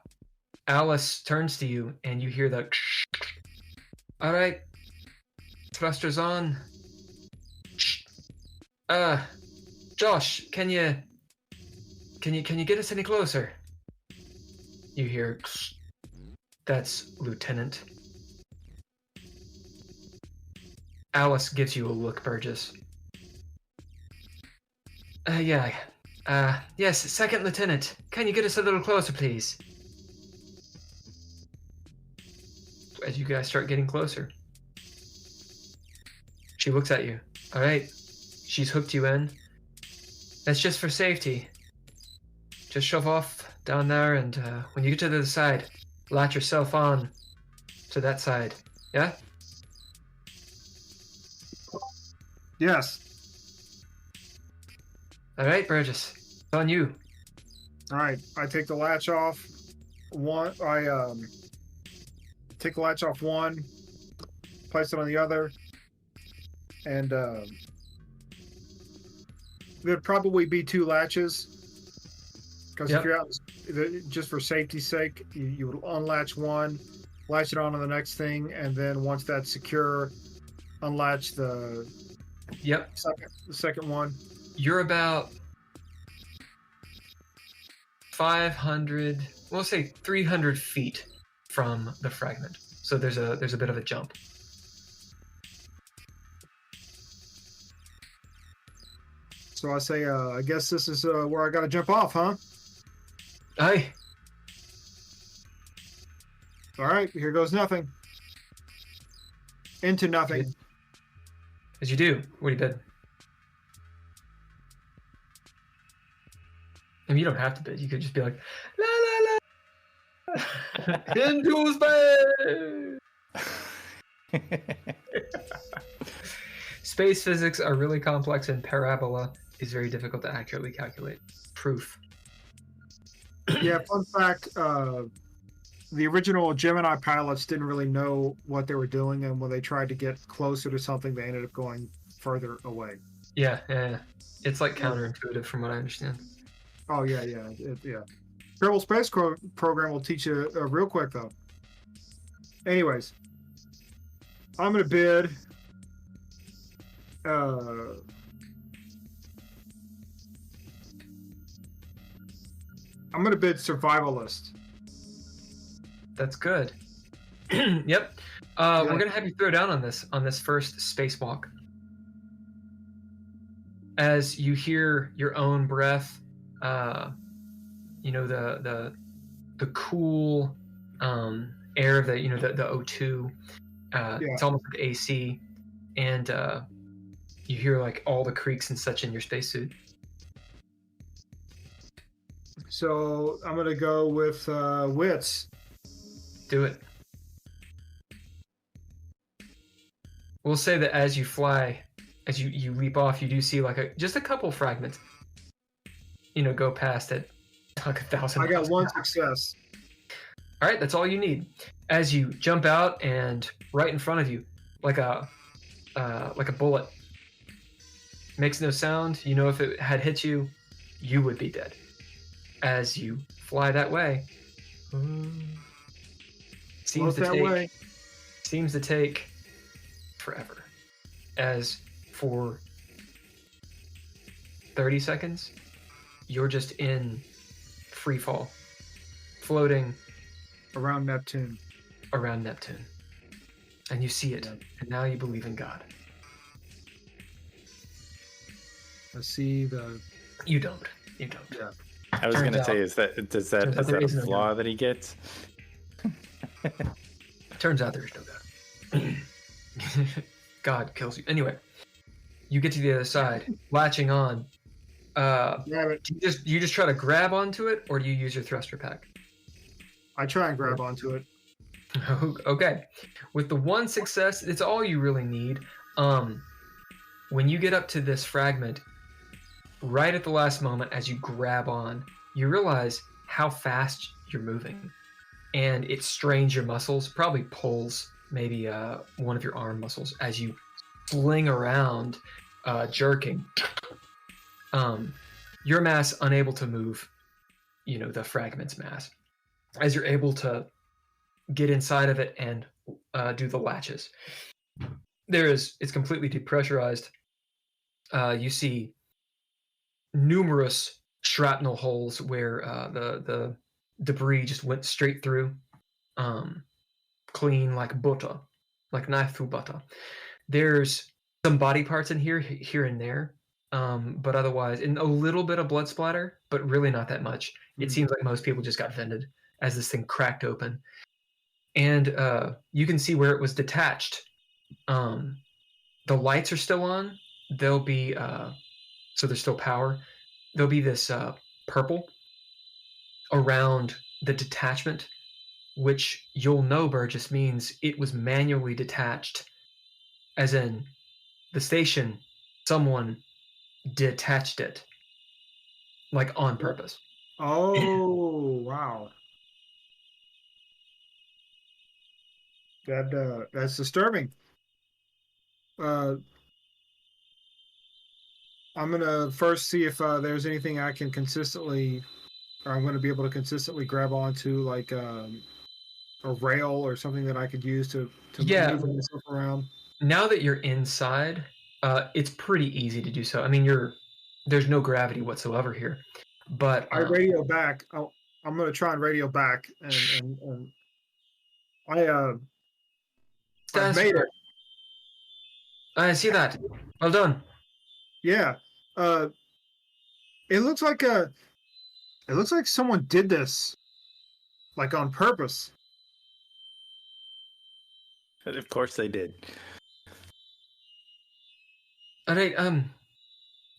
Alice turns to you and you hear the all right, thrusters on. Josh, can you get us any closer? You hear that's Lieutenant. Alice gives you a look, Burgess. Yes, Second Lieutenant. Can you get us a little closer, please? As you guys start getting closer, she looks at you. All right, she's hooked you in. That's just for safety. Just shove off down there, and when you get to the other side, latch yourself on to that side. Yeah? Yes. All right, Burgess. It's on you. All right. I take the latch off. Take the latch off one, place it on the other, and there'd probably be two latches. Because if you're out, just for safety's sake, you would unlatch one, latch it onto the next thing, and then once that's secure, unlatch the second one. You're about 500, we'll say 300 feet from the fragment. So there's a bit of a jump. So I say, I guess this is where I got to jump off, huh? Aye. All right, here goes nothing. Into nothing. As you do, what do you bid? I mean, you don't have to bid. You could just be like, la la la, into space. Space physics are really complex, and parabola is very difficult to accurately calculate. Proof. Yeah, fun fact, the original Gemini pilots didn't really know what they were doing, and when they tried to get closer to something, they ended up going further away. Yeah. It's like counterintuitive from what I understand. Oh, yeah. Kerbal Space Program will teach you real quick, though. Anyways, I'm going to bid... I'm going to bid survivalist. That's good. Yep. We're going to have you throw down on this first spacewalk. As you hear your own breath, you know, the cool air of the O2. It's almost like AC, and you hear like all the creaks and such in your spacesuit. So I'm going to go with wits. Do it. We'll say that as you fly, as you leap off, you do see like just a couple fragments, you know, go past it like 1,000. I got one success. All right, that's all you need. As you jump out, and right in front of you, like a bullet, makes no sound. You know, if it had hit you, you would be dead. As you fly that way, seems to take forever. As for 30 seconds, you're just in free fall, floating around Neptune. And you see it, and now you believe in God. I see the... You don't. Yeah. I was going to say, is that a flaw that he gets? Turns out there's no God. God kills you. Anyway, you get to the other side, latching on. Do you just try to grab onto it, or do you use your thruster pack? I try and grab onto it. Okay. With the one success, it's all you really need. When you get up to this fragment, right at the last moment, as you grab on, you realize how fast you're moving. And it strains your muscles, probably pulls maybe one of your arm muscles as you fling around, jerking. Your mass unable to move, the fragment's mass. As you're able to get inside of it and do the latches. It's completely depressurized. You see numerous shrapnel holes where the debris just went straight through, clean like butter, like knife through butter. There's some body parts in here and there, but otherwise, and a little bit of blood splatter, but really not that much. It seems like most people just got vended as this thing cracked open. And you can see where it was detached. The lights are still on. There'll be, so there's still power. There'll be this purple around the detachment, which you'll know, Burgess, means it was manually detached. As in, the station, someone detached it, like on purpose. Oh, wow. That's disturbing. I'm gonna first see if there's anything I can consistently, or I'm gonna be able to consistently grab onto, like a rail or something that I could use to move myself around. Now that you're inside, it's pretty easy to do so. I mean, there's no gravity whatsoever here. But I radio back. I'm gonna try and radio back, and I made it. I see that. Well done. Yeah. It looks like someone did this, like on purpose. Of course they did. All right.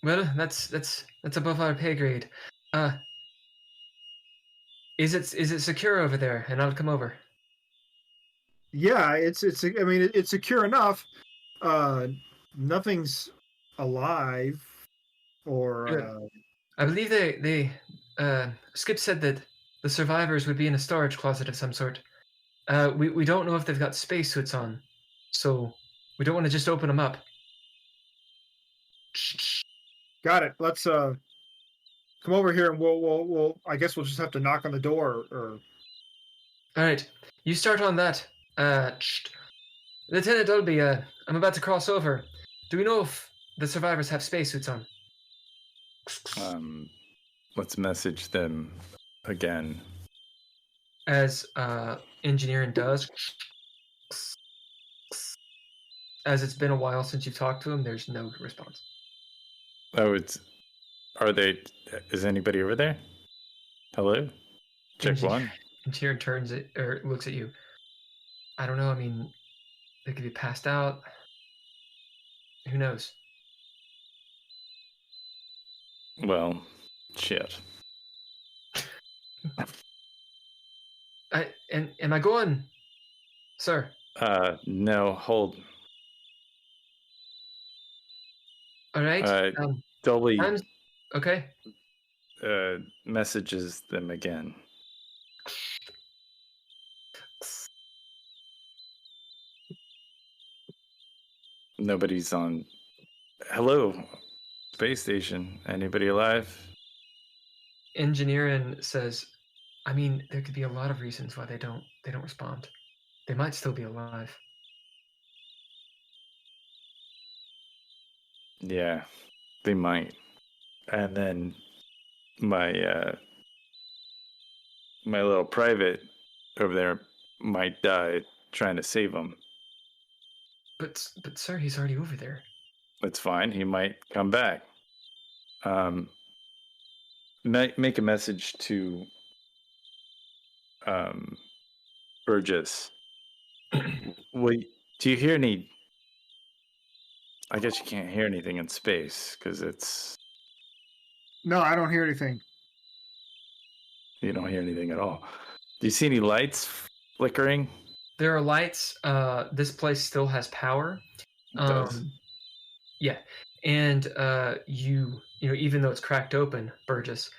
Well, that's above our pay grade. Is it secure over there? And I'll come over. Yeah, it's. I mean, it's secure enough. Nothing's alive, or. I believe they Skip said that the survivors would be in a storage closet of some sort. We don't know if they've got spacesuits on, so we don't want to just open them up. Got it. Let's come over here, and we'll. I guess we'll just have to knock on the door. Or. All right, you start on that. Lieutenant Dolby, I'm about to cross over. Do we know if the survivors have spacesuits on? Let's message them again. As engineering does. As it's been a while since you've talked to him, there's no response. Oh, is anybody over there? Hello? Check one. Engineer turns it, or looks at you. I don't know, I mean, they could be passed out. Who knows? Well, shit. Am I going, sir? No, hold. All right. Dolby. Okay. Messages them again. Nobody's on. Hello, space station. Anybody alive? Engineering says, I mean, there could be a lot of reasons why they don't respond. They might still be alive. Yeah, they might. And then my my little private over there might die trying to save him. But sir, he's already over there. It's fine. He might come back. Make a message to Burgess. Wait, do you hear any? I guess you can't hear anything in space because it's. No, I don't hear anything. You don't hear anything at all. Do you see any lights flickering? There are lights. This place still has power. It does. Yeah, and you know, even though it's cracked open, Burgess,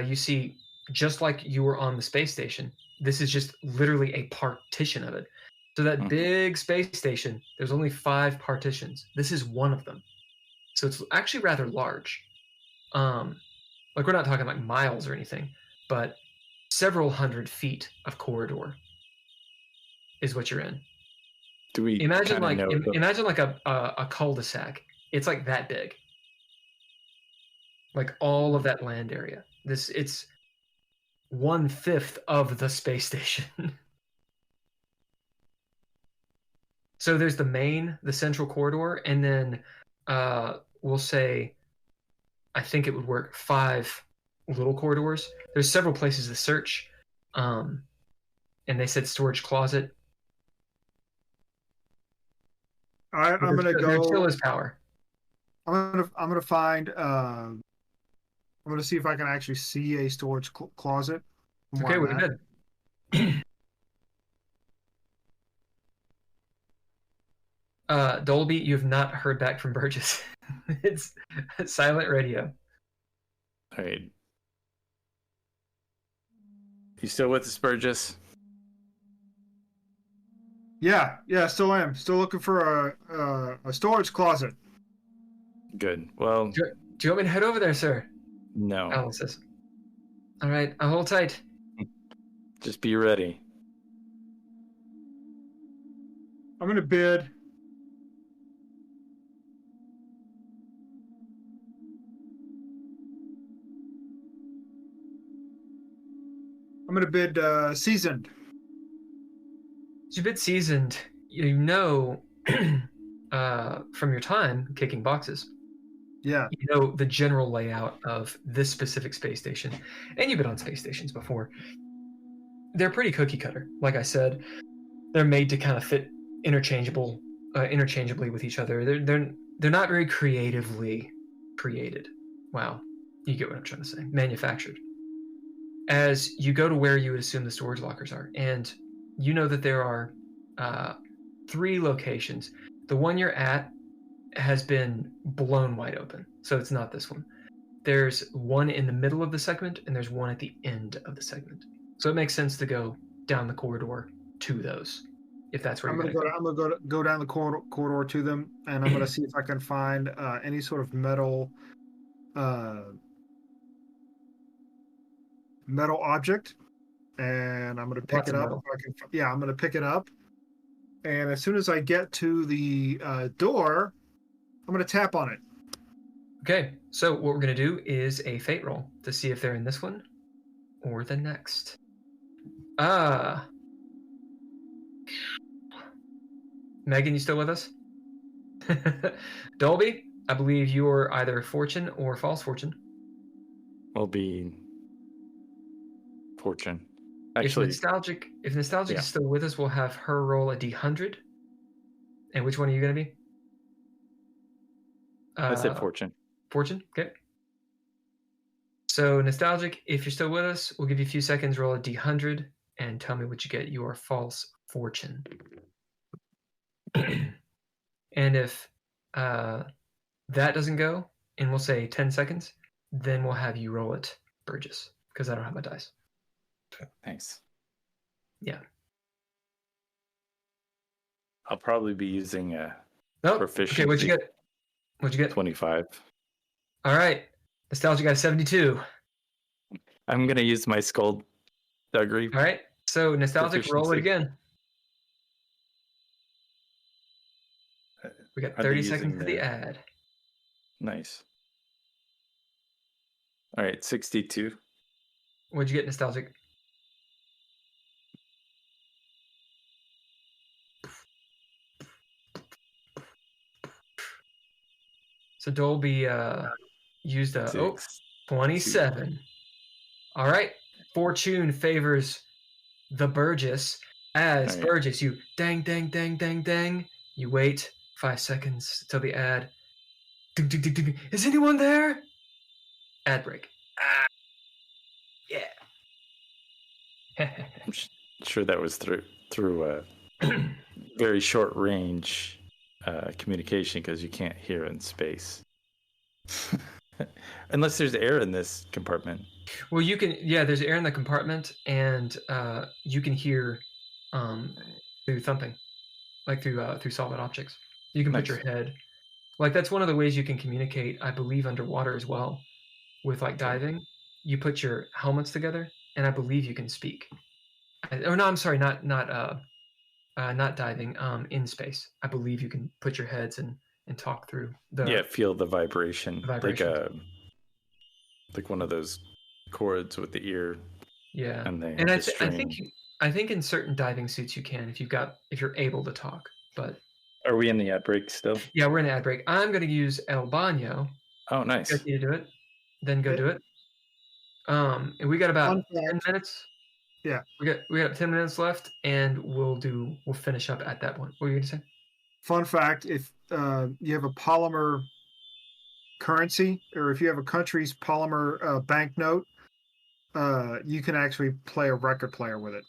you see, just like you were on the space station, this is just literally a partition of it. So that big space station, there's only 5 partitions. This is one of them. So it's actually rather large. Like, we're not talking like miles or anything, but several hundred feet of corridor is what you're in. Do we imagine like know imagine like a cul-de-sac? It's like that big. Like all of that land area. It's 1/5 of the space station. So there's the central corridor, and then we'll say, I think it would work 5 little corridors. There's several places to search, and they said storage closet. I'm gonna go. There still is power. I'm gonna find. I'm gonna see if I can actually see a storage closet. Okay, we're good. Dolby, you have not heard back from Burgess. It's silent radio. All right. You still with us, Burgess? Yeah, still am. Still looking for a storage closet. Good. Well, do you want me to head over there, sir? No. Alan says. All right, I'll hold tight. Just be ready. I'm gonna bid. Seasoned. So you bid seasoned. You know, from your time kicking boxes. Yeah. You know the general layout of this specific space station, and you've been on space stations before. They're pretty cookie cutter. Like I said, they're made to kind of fit interchangeably with each other. They're not very creatively created. Wow, you get what I'm trying to say. Manufactured. As you go to where you would assume the storage lockers are, and you know that there are 3 locations. The one you're at has been blown wide open, so it's not this one. There's one in the middle of the segment, and there's one at the end of the segment. So it makes sense to go down the corridor to those, if that's where I'm you're gonna go down the corridor to them, and I'm gonna see if I can find any sort of metal object, and I'm gonna pick it up. I'm gonna pick it up, and as soon as I get to the door, I'm gonna tap on it. Okay, so what we're gonna do is a fate roll to see if they're in this one or the next. Megan, you still with us? Dolby, I believe you're either fortune or false fortune. Will be fortune. Actually, if nostalgic is still with us, we'll have her roll a d100. And which one are you going to be? I said fortune. Fortune, okay. So nostalgic, if you're still with us, we'll give you a few seconds. Roll a d100 and tell me what you get. Your false fortune. And if that doesn't go, and we'll say 10 seconds, then we'll have you roll it, Burgess, because I don't have my dice. Thanks. Yeah. I'll probably be using a Nope. Proficiency. Okay, what'd you get? What'd you get? 25. All right. Nostalgia got 72. I'm gonna use my skullduggery. All right. So nostalgic, roll it Proficiency. again. We got Are they 30 seconds using to the their- ad. Nice. All right, 62. What'd you get, nostalgic? So Dolby used a 27. All right. Fortune favors the Burgess. As All right. Burgess, you dang, dang, dang, dang, dang. You wait 5 seconds till the ad. Ding, ding, ding, ding, ding. Is anyone there? Ad break. Ah. Yeah. I'm sure that was through very short range communication because you can't hear in space. Unless there's air in this compartment. Well, you can, yeah, there's air in the compartment, and you can hear through thumping, like through solid objects. You can put Nice. your head, like that's one of the ways you can communicate, I believe, underwater as well. With like diving, you put your helmets together, and I believe you can speak. Oh no, I'm sorry, not diving. In space, I believe you can put your heads and talk through the Feel the vibration, vibrations. like one of those cords with the ear. Yeah, and I think in certain diving suits you can if you're able to talk. But are we in the ad break still? yeah, we're in the ad break. I'm going to use El Baño. Oh, nice. Get you to do it, then go do it. And we got about 10 minutes. Yeah, we got 10 minutes left, and we'll finish up at that point. What were you going to say? Fun fact: if you have a polymer currency, or if you have a country's polymer banknote, you can actually play a record player with it.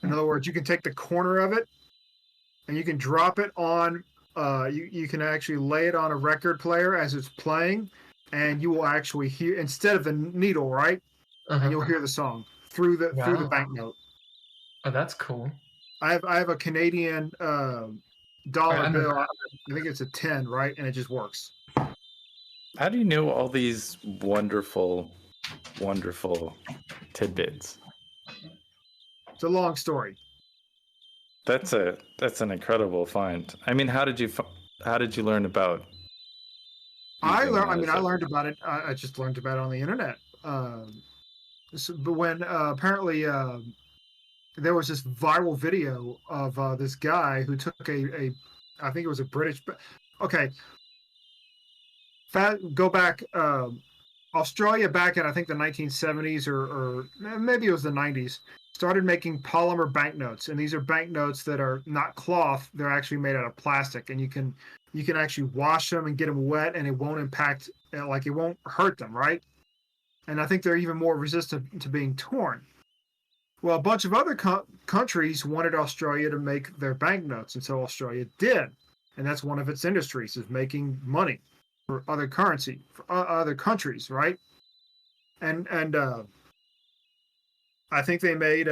In other words, you can take the corner of it and you can drop it on. You can actually lay it on a record player as it's playing, and you will actually hear, instead of the needle, right? And you'll hear the song through the banknote. Oh, that's cool. I have a Canadian dollar bill. I think it's a 10, right? And it just works. How do you know all these wonderful, wonderful tidbits? It's a long story. That's an incredible find. I mean, how did you learn about? I learned about it. I just learned about it on the internet. But when apparently there was this viral video of this guy who took a I think it was a British. Okay, go back. Australia back in I think the 1970s or maybe it was the 90s started making polymer banknotes, and these are banknotes that are not cloth; they're actually made out of plastic, and you can actually wash them and get them wet, and it won't impact, like it won't hurt them, right? And I think they're even more resistant to being torn. Well, a bunch of other countries wanted Australia to make their banknotes, and so Australia did, and that's one of its industries, is making money for other currency, for other countries, right? And I think they made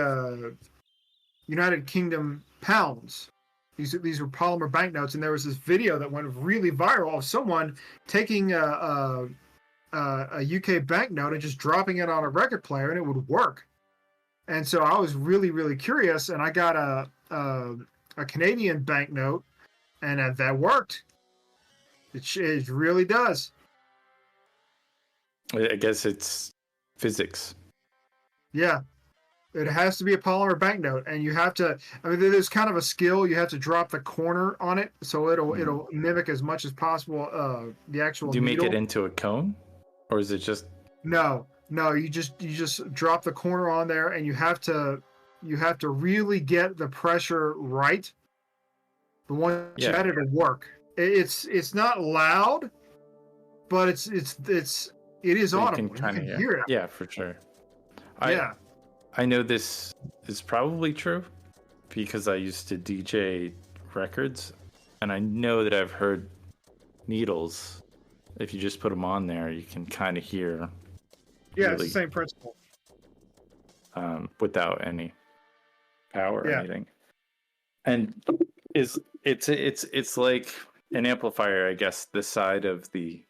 United Kingdom pounds. These were polymer banknotes, and there was this video that went really viral of someone taking a UK banknote and just dropping it on a record player, and it would work. And so I was really, really curious, and I got a Canadian banknote, and that worked. It really does. I guess it's physics. Yeah. It has to be a polymer banknote, and you have to. I mean, there's kind of a skill. You have to drop the corner on it, so it'll mimic as much as possible the actual. Do you needle. make it into a cone, or is it just? No. You just drop the corner on there, and you have to really get the pressure right. The one you had, it'll work. It's not loud, but it is audible. You can hear it. Yeah, for sure. I know this is probably true because I used to DJ records, and I know that I've heard needles. If you just put them on there, you can kind of hear. Yeah, it's the same principle. Without any power or anything. And is It's like an amplifier, I guess, this side of the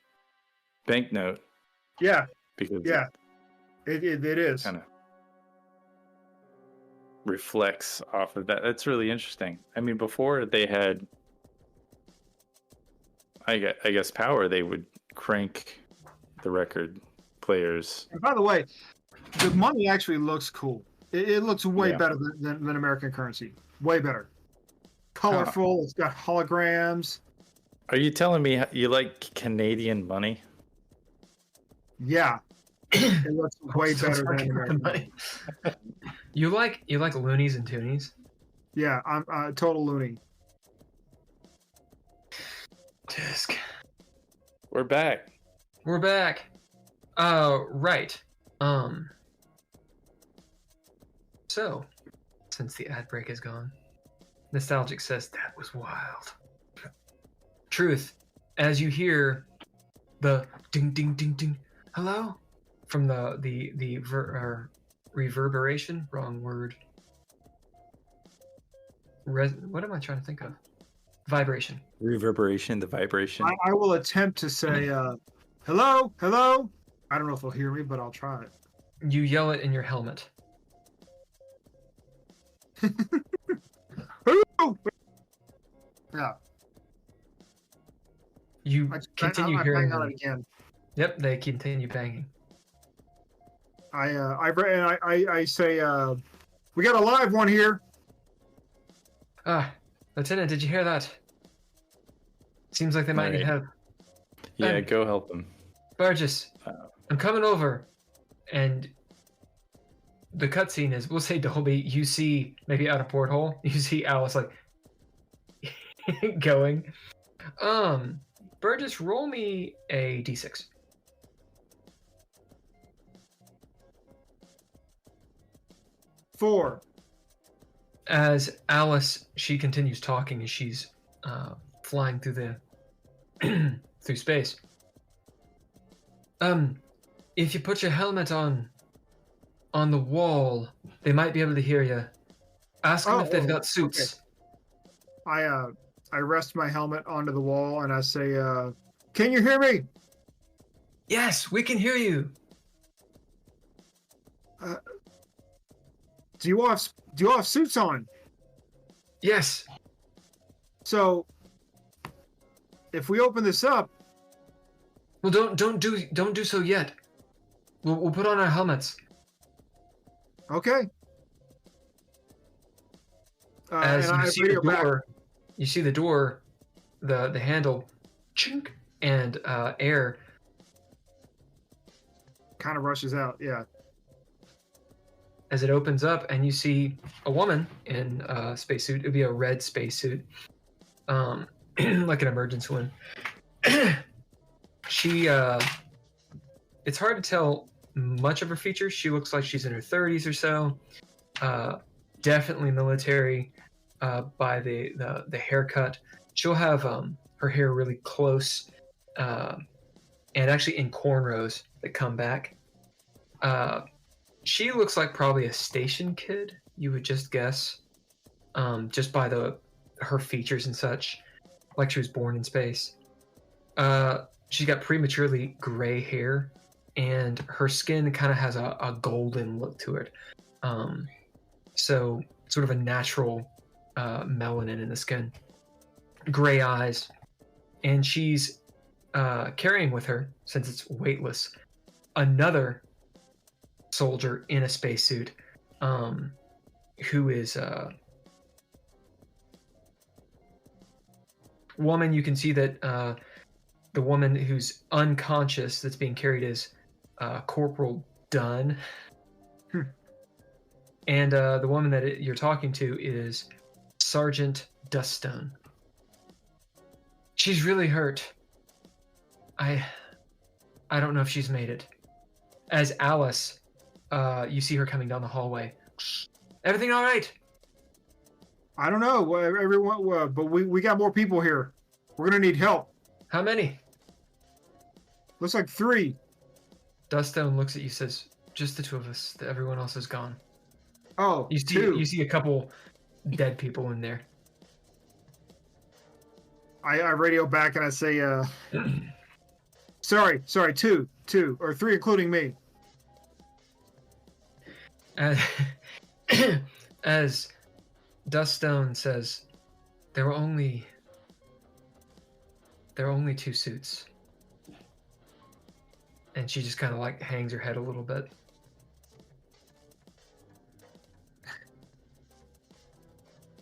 banknote. Yeah, Because it is. kind of reflects off of that. That's really interesting. I mean, before they had, I guess, power, they would crank the record players. And by the way, the money actually looks cool. It looks way better than American currency. Way better. Colorful. It's got holograms. Are you telling me you like Canadian money? Yeah. It looks way better than American money. You like loonies and toonies? Yeah, I'm total loony. Disc. We're back. We're back. Right. So, since the ad break is gone, Nostalgic says that was wild. Truth, as you hear the ding ding ding ding, hello, from the reverberation, wrong word. What am I trying to think of? Vibration. Reverberation, the vibration. I will attempt to say, hello, hello. I don't know if they'll hear me, but I'll try it. You yell it in your helmet. Yeah. You continue hearing them. Again. Yep, they continue banging. I say, we got a live one here. Lieutenant, did you hear that? Seems like they might need help. Yeah, go help them. Burgess, I'm coming over. And the cutscene is, we'll say Dolby, you see, maybe out a porthole, you see Alice like going. Burgess, roll me a d6. Four. As Alice, she continues talking as she's flying through the through space. If you put your helmet on the wall, they might be able to hear you. Ask them if they've got suits. Okay. I rest my helmet onto the wall and I say, "Can you hear me?" Yes, we can hear you. Do you all have suits on? Yes. So, if we open this up, well, don't do so yet. We'll put on our helmets. Okay. As you see the door, you see the door, the handle, chink, and air kind of rushes out. Yeah. As it opens up, and you see a woman in a spacesuit. It would be a red spacesuit, like an emergency one. She, it's hard to tell much of her features. She looks like she's in her 30s or so. Definitely military by the haircut. She'll have her hair really close and actually in cornrows that come back. She looks like probably a station kid, you would just guess, just by her features and such, like she was born in space. She's got prematurely gray hair, and her skin kind of has a golden look to it. So sort of a natural melanin in the skin. Gray eyes. And she's carrying with her, since it's weightless, another soldier in a spacesuit who is woman. You can see that the woman who's unconscious that's being carried is Corporal Dunn. And the woman that you're talking to is Sergeant Duststone. She's really hurt. I don't know if she's made it. As Alice, you see her coming down the hallway. Everything all right? I don't know. Everyone, but we got more people here. We're gonna need help. How many? Looks like 3. Duststone looks at you, says, "Just the 2 of us. Everyone else is gone." Oh, you 2. see a couple dead people in there. I radio back and I say, sorry, two or three, including me. As Duststone says, there were only 2 suits. And she just kind of like hangs her head a little bit.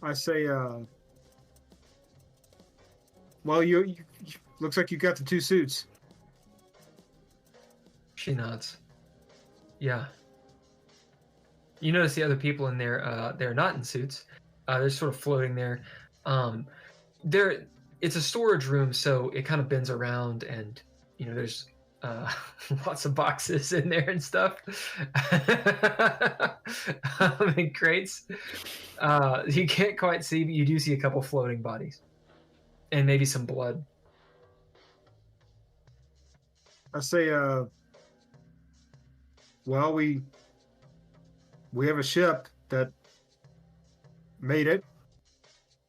I say, well, you looks like you got the 2 suits. She nods. Yeah. You notice the other people in there, they're not in suits. They're sort of floating there. It's a storage room, so it kind of bends around, and there's lots of boxes in there and stuff. And crates. You can't quite see, but you do see a couple floating bodies, and maybe some blood. I say, well, we have a ship that made it.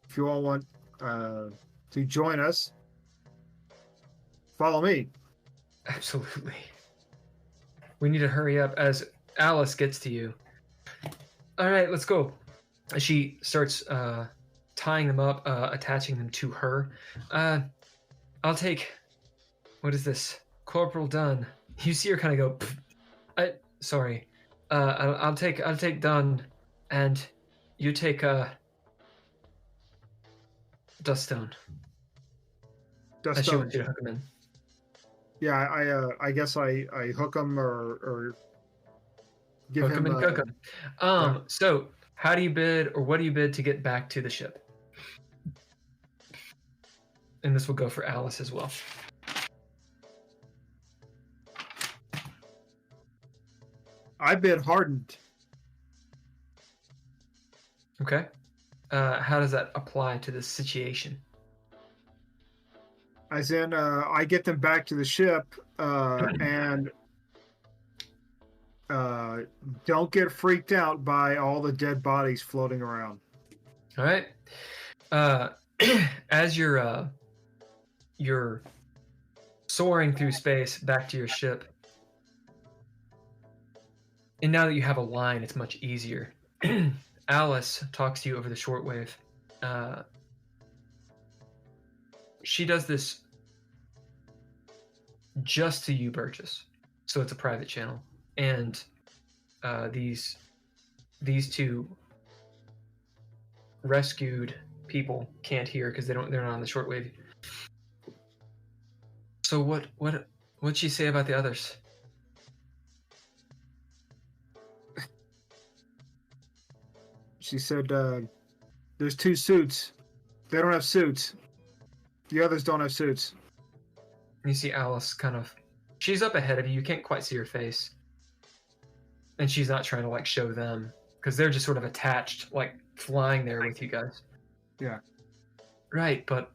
If you all want to join us, follow me. Absolutely. We need to hurry up as Alice gets to you. All right, let's go. She starts tying them up, attaching them to her. I'll take, what is this? Corporal Dunn. You see her kind of go, sorry. I'll take Dunn, and you take Duststone. As she wants you to hook him in. Yeah, I guess I hook him or give hook him and cook him. Yeah. So how do you bid, or what do you bid to get back to the ship? And this will go for Alice as well. I bid hardened. Okay. How does that apply to this situation? As in, I get them back to the ship and don't get freaked out by all the dead bodies floating around. All right. As you're soaring through space back to your ship, and now that you have a line, it's much easier. Alice talks to you over the shortwave. She does this just to you, Burgess. So it's a private channel, and these 2 rescued people can't hear because they're not on the shortwave. So what'd she say about the others? She said, there's 2 suits. They don't have suits. The others don't have suits. You see Alice she's up ahead of you. You can't quite see her face. And she's not trying to like show them because they're just sort of attached, like flying there with you guys. Yeah. Right, but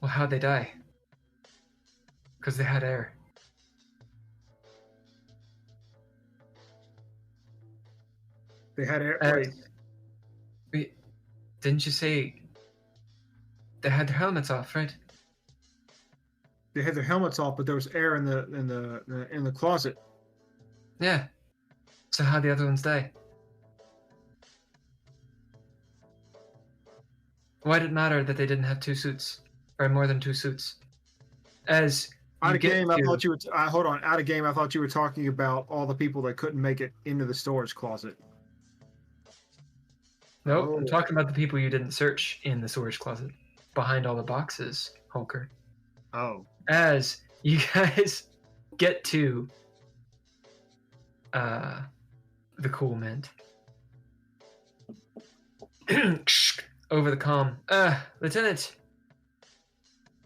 well, how'd they die? Because they had air. They had air. Wait, didn't you say they had their helmets off, right? They had their helmets off, but there was air in the closet. Yeah. So how'd the other ones die? Why did it matter that they didn't have 2 suits or more than 2 suits? As out of game, I thought you were. Hold on. Out of game, I thought you were talking about all the people that couldn't make it into the storage closet. Nope, I'm talking about the people you didn't search in the storage closet behind all the boxes, Hulker. Oh. As you guys get to the cool mint. Over the comm. Lieutenant,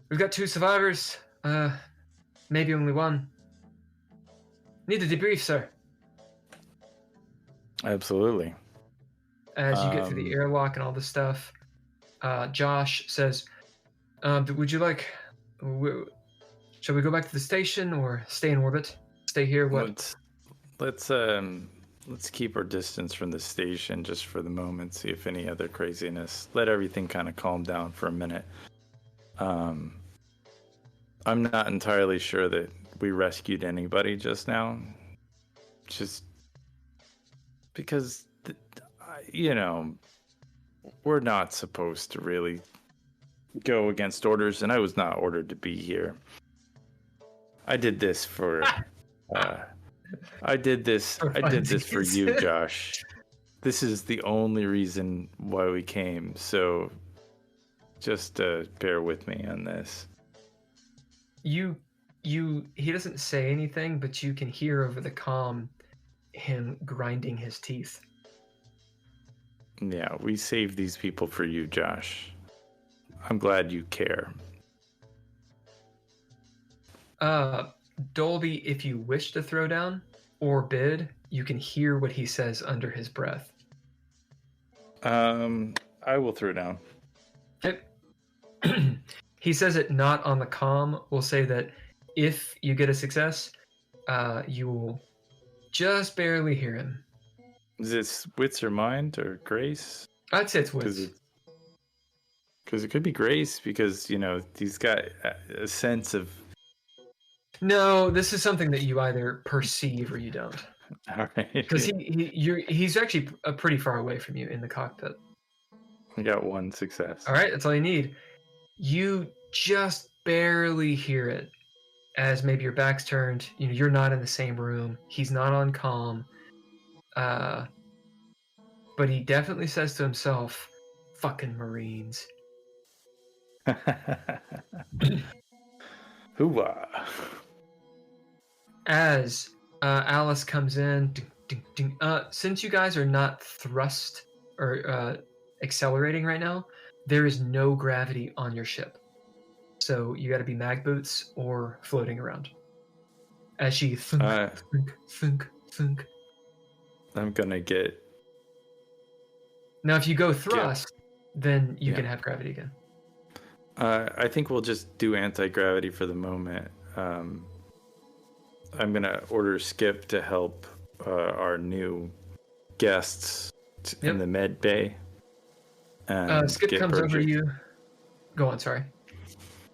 we've got 2 survivors. Maybe only 1. Need a debrief, sir. Absolutely. As you get through the airlock and all this stuff, Josh says, would you like... shall we go back to the station or stay in orbit? Stay here? What? Let's let's keep our distance from the station just for the moment. See if any other craziness. Let everything kind of calm down for a minute. I'm not entirely sure that we rescued anybody just now. Just because, we're not supposed to really go against orders, and I was not ordered to be here. I did this for for you, Josh. This is the only reason why we came, so just bear with me on this. He doesn't say anything, but you can hear over the comm him grinding his teeth. Yeah, we saved these people for you, Josh. I'm glad you care. Dolby, if you wish to throw down or bid, you can hear what he says under his breath. I will throw down. Okay. He says it not on the comm. We'll say that if you get a success, you will just barely hear him. Is this wits or mind or grace? I'd say it's wits. Because it could be grace, because, he's got a sense of... No, this is something that you either perceive or you don't. All right. Because he's actually pretty far away from you in the cockpit. I got one success. All right, that's all you need. You just barely hear it as maybe your back's turned. You're not in the same room. He's not on comm. But he definitely says to himself, "Fucking Marines." Hoorah. As Alice comes in, since you guys are not thrust or accelerating right now, there is no gravity on your ship. So you got to be mag boots or floating around. As she thunk. I'm gonna get... Now, if you go thrust, then you can have gravity again. I think we'll just do anti-gravity for the moment. I'm gonna order Skip to help our new guests in the med bay. Skip comes over to you. Go on, sorry.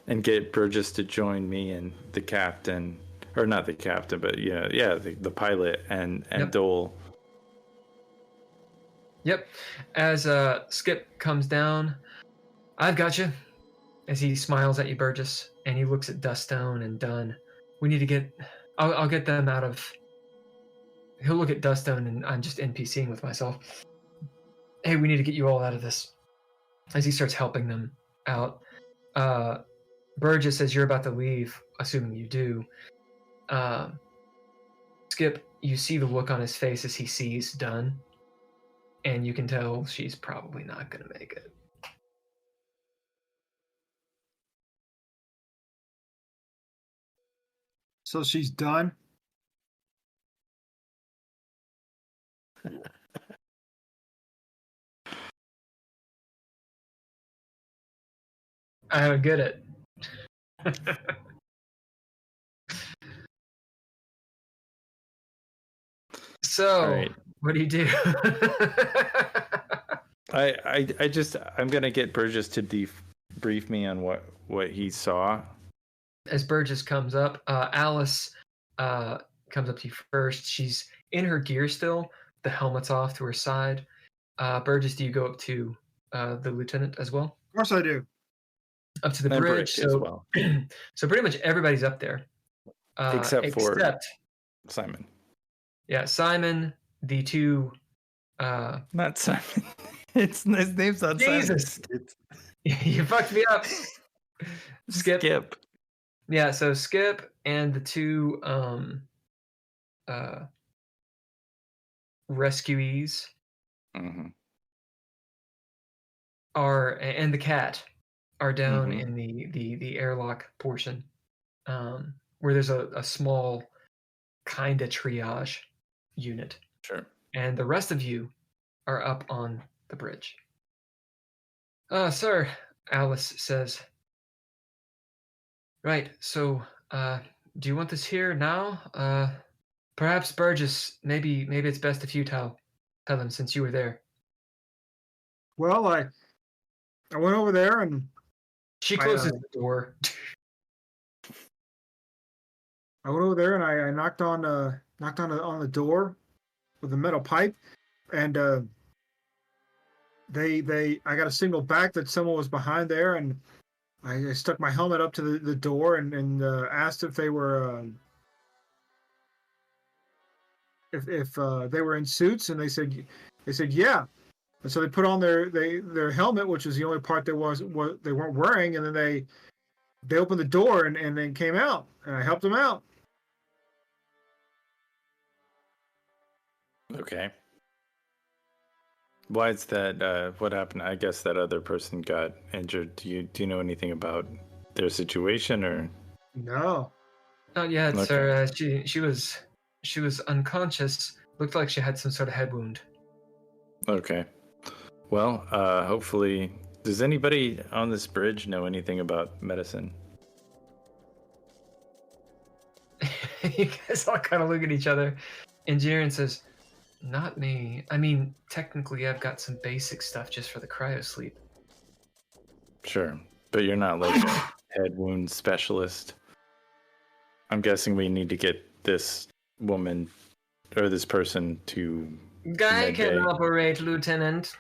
And get Burgess to join me and the captain, or not the captain, but the pilot and Dole. Yep. As Skip comes down, "I've got you." As he smiles at you, Burgess, and he looks at Duststone and Dunn. "We need to get... I'll get them out of..." He'll look at Duststone, and I'm just NPCing with myself. "Hey, we need to get you all out of this." As he starts helping them out. Burgess, as you're about to leave, assuming you do, Skip, you see the look on his face as he sees Dunn, and you can tell she's probably not going to make it. So she's done? I don't get it. So, right. What do you do? I'm gonna get Burgess to debrief me on what he saw. As Burgess comes up, Alice comes up to you first. She's in her gear still. The helmet's off to her side. Burgess, do you go up to the lieutenant as well? Of course I do. Up to the bridge as well. So pretty much everybody's up there. Except for Simon. Yeah, Simon, the two... Not Simon. His name's not Jesus. Simon. You fucked me up. Skip. Yeah, so Skip and the two rescuees are, and the cat are down in the airlock portion, where there's a small kind of triage unit. Sure. And the rest of you are up on the bridge. Sir, Alice says. Right, so do you want this here now? Perhaps Burgess, maybe it's best if you tell him since you were there. Well, I went over there and She closes the door. I went over there and I knocked on the door with a metal pipe, and I got a signal back that someone was behind there, and I stuck my helmet up to the door and asked if they were if they were in suits, and they said yeah. And so they put on their helmet, which was the only part they weren't wearing, and then they opened the door and then came out, and I helped them out. Okay. Why is that? What happened? I guess that other person got injured. Do you know anything about their situation or? No. Not yet, Okay. sir. She was unconscious. Looked like she had some sort of head wound. Okay. Well, hopefully, does anybody on this bridge know anything about medicine? You guys all kind of look at each other. And Jiren says, "Not me. I mean, technically, I've got some basic stuff just for the cryo sleep." Sure, but you're not like a head wound specialist. I'm guessing we need to get this woman or this person to. Guy Med can bay. operate, Lieutenant.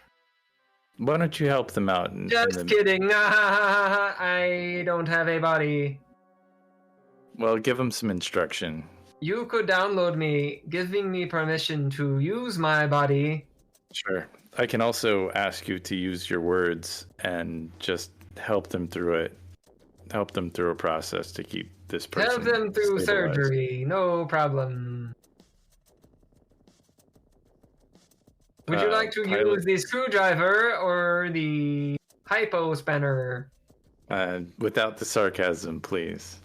Why don't you help them out? Just kidding. I don't have a body. Well, give them some instruction. You could download me, giving me permission to use my body. Sure. I can also ask you to use your words and just help them through it. Help them through a process to keep this person. Help them through stabilized. surgery. No problem. Would you like to pilot- use the screwdriver or the hypo spanner? Without the sarcasm, please.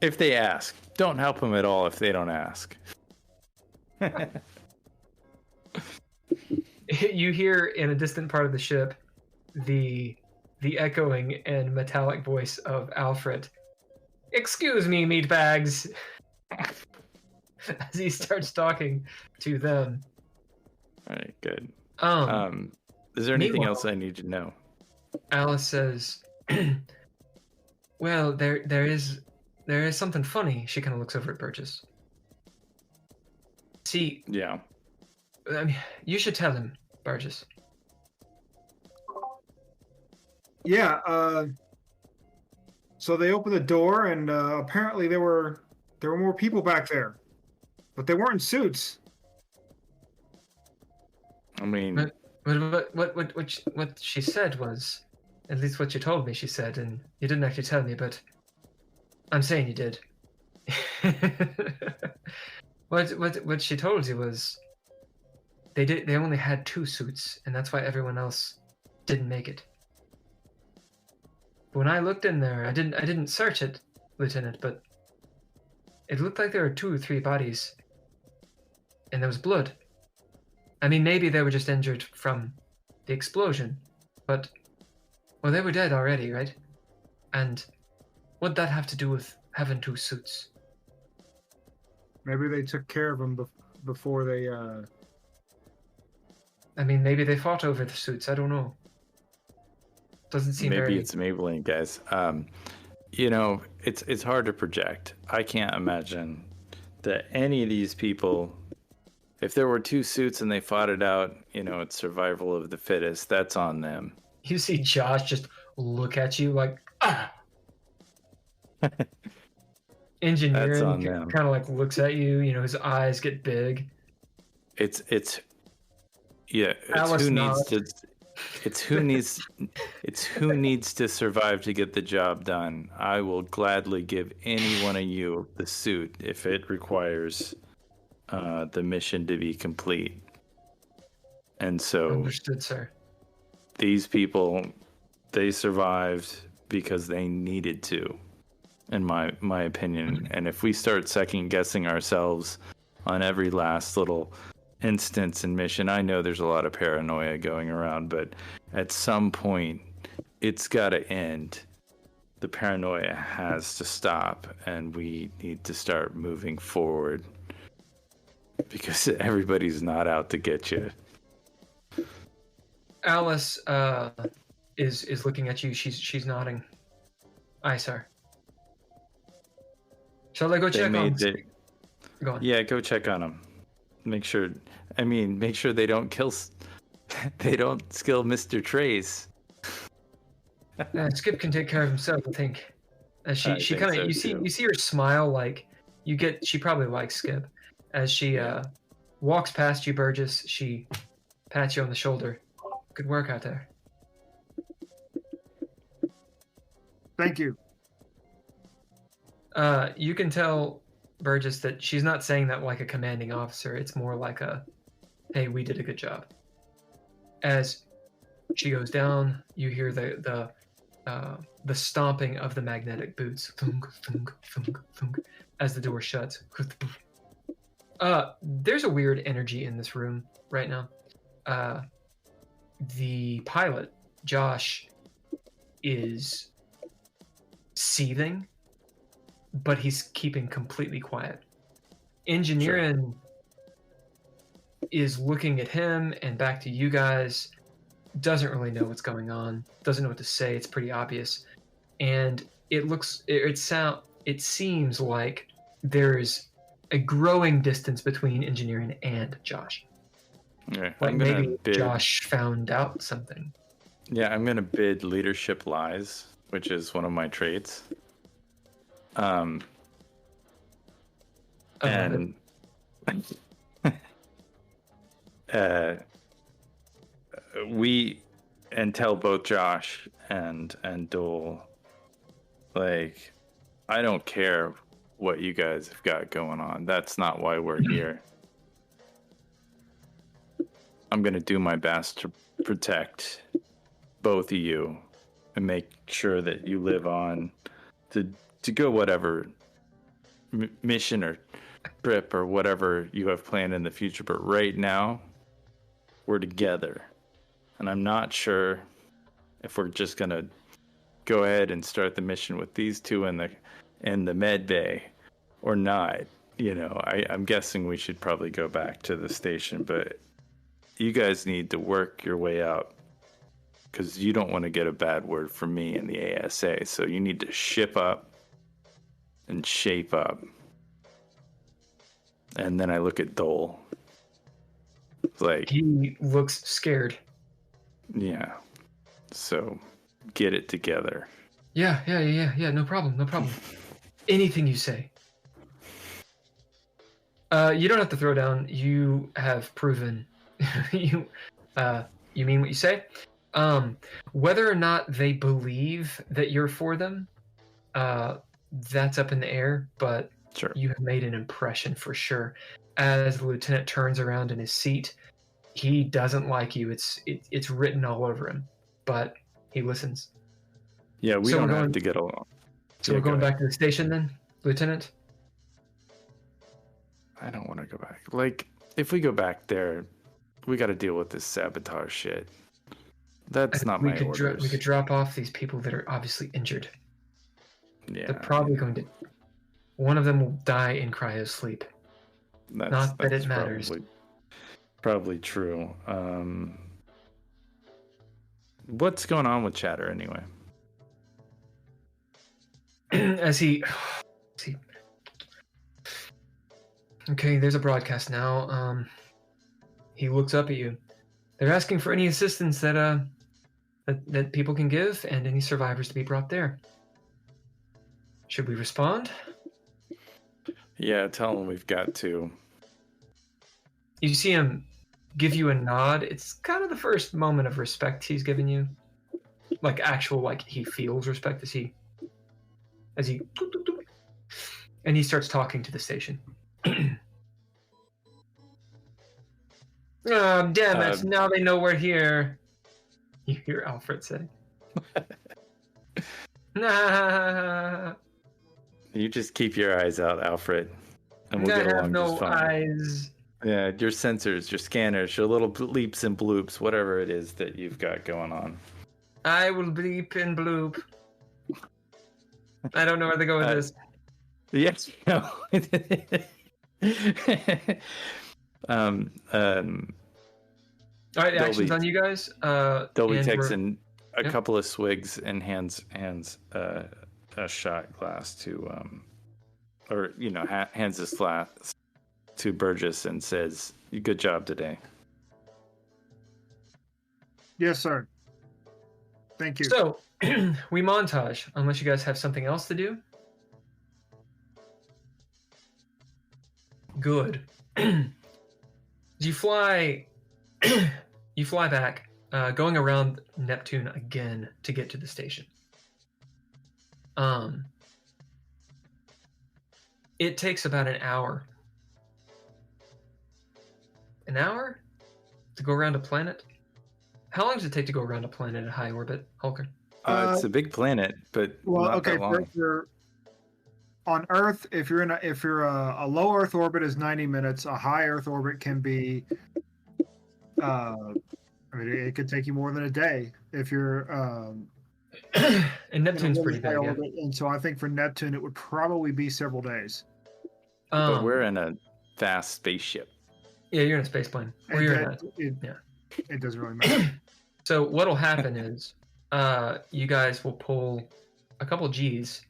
If they ask, don't help them at all if they don't ask. You hear in a distant part of the ship the echoing and metallic voice of Alfred. "Excuse me, meatbags," as he starts talking to them. All right, good. Um, Is there anything meanwhile- else I need to know? Alice says, "Well, there is something funny." She kind of looks over at Burgess. See, Yeah. I mean, you should tell him, Burgess. Yeah. So they opened the door, and apparently there were more people back there, but they weren't in suits. I mean, But what she said was, at least what you told me, she said, and you didn't actually tell me, but I'm saying you did. What she told you was they only had 2 suits, and that's why everyone else didn't make it. When I looked in there, I didn't search it, Lieutenant, but it looked like there were 2 or 3 bodies, and there was blood. I mean, maybe they were just injured from the explosion, but well, they were dead already, right? And what'd that have to do with having 2 suits? Maybe they took care of them before they. I mean, maybe they fought over the suits. I don't know. Doesn't seem maybe very. it's Maybelline, guys. It's hard to project. I can't imagine that any of these people, if there were 2 suits and they fought it out, it's survival of the fittest. That's on them. You see Josh just look at you like, ah! Engineering kind of like looks at you. His eyes get big. It's Alice who nods. needs to. It's who needs to survive to get the job done. I will gladly give any one of you the suit if it requires the mission to be complete. And so Understood, sir. these people, they survived because they needed to, in my opinion. And if we start second guessing ourselves on every last little instance and mission, I know there's a lot of paranoia going around, but at some point it's got to end. the paranoia has to stop, and we need to start moving forward because everybody's not out to get you. Alice is looking at you. She's nodding. Aye, sir. Shall I go check on? Go on. Yeah, go check on them. Make sure they don't kill. They don't skill Mr. Trace. Skip can take care of himself, I think. She kind of you see her smile, like she probably likes Skip. As she walks past you, Burgess, she pats you on the shoulder. Good work out there. Thank you. You can tell, Burgess, that she's not saying that like a commanding officer. It's more like a, hey, we did a good job. As she goes down, you hear the stomping of the magnetic boots. Thunk, thunk, thunk, thunk, as the door shuts. There's a weird energy in this room right now. The pilot, Josh, is seething, but he's keeping completely quiet. Engineering is looking at him and back to you guys. Doesn't really know what's going on. Doesn't know what to say. It's pretty obvious, and it seems like there's a growing distance between engineering and Josh. Okay, like maybe Josh found out something. Yeah, I'm gonna bid leadership lies, which is one of my traits. And tell both Josh and Dole, like, I don't care what you guys have got going on. That's not why we're here. I'm gonna do my best to protect both of you and make sure that you live on to go whatever mission or trip or whatever you have planned in the future. But right now, we're together, and I'm not sure if we're just gonna go ahead and start the mission with these two in the med bay or not. You know, I'm guessing we should probably go back to the station, but you guys need to work your way out, because you don't want to get a bad word from me in the ASA. So you need to ship up and shape up. And then I look at Dole. Like, he looks scared. Yeah. So get it together. Yeah. No problem. Anything you say. You don't have to throw down. You have proven you mean what you say. Whether or not they believe that you're for them, that's up in the air, but sure, you have made an impression for sure. As the lieutenant turns around in his seat, he doesn't like you. It's written all over him, but he listens. Yeah, we don't have to get along. So we're going back to the station then, Lieutenant? I don't want to go back. Like, if we go back there, we got to deal with this sabotage shit. That's not my orders. We could drop off these people that are obviously injured. Yeah. They're probably going to... One of them will die in cryo sleep. Not that it matters. Probably true. What's going on with Chatter anyway? As he... Okay, there's a broadcast now. He looks up at you. They're asking for any assistance that people can give, and any survivors to be brought there. Should we respond? Yeah, tell them we've got to. You see him give you a nod. It's kind of the first moment of respect he's given you. Like actual, like he feels respect as he and he starts talking to the station. Oh, damn it. Now they know we're here. You hear Alfred say. Nah. You just keep your eyes out, Alfred. And we'll get along just fine. Eyes. Yeah, your sensors, your scanners, your little bleeps and bloops, whatever it is that you've got going on. I will bleep and bloop. I don't know where to go with this. Yes. No. All right, Dolby- actions on you guys. Dolby and takes we're- in a Yep. couple of swigs and hands a shot glass to or hands this glass to Burgess and says, "Good job today." Yes, sir. Thank you. So we montage, unless you guys have something else to do. Good. You fly back, going around Neptune again to get to the station. It takes about an hour. An hour to go around a planet? How long does it take to go around a planet at high orbit, Hulker? It's a big planet, but not that long. On Earth, if you're a low Earth orbit is 90 minutes. A high Earth orbit can be, it could take you more than a day if you're. And Neptune's pretty big, yeah. And so I think for Neptune it would probably be several days. But we're in a fast spaceship. Yeah, you're in a space plane. Or It doesn't really matter. So what'll happen is, you guys will pull a couple G's.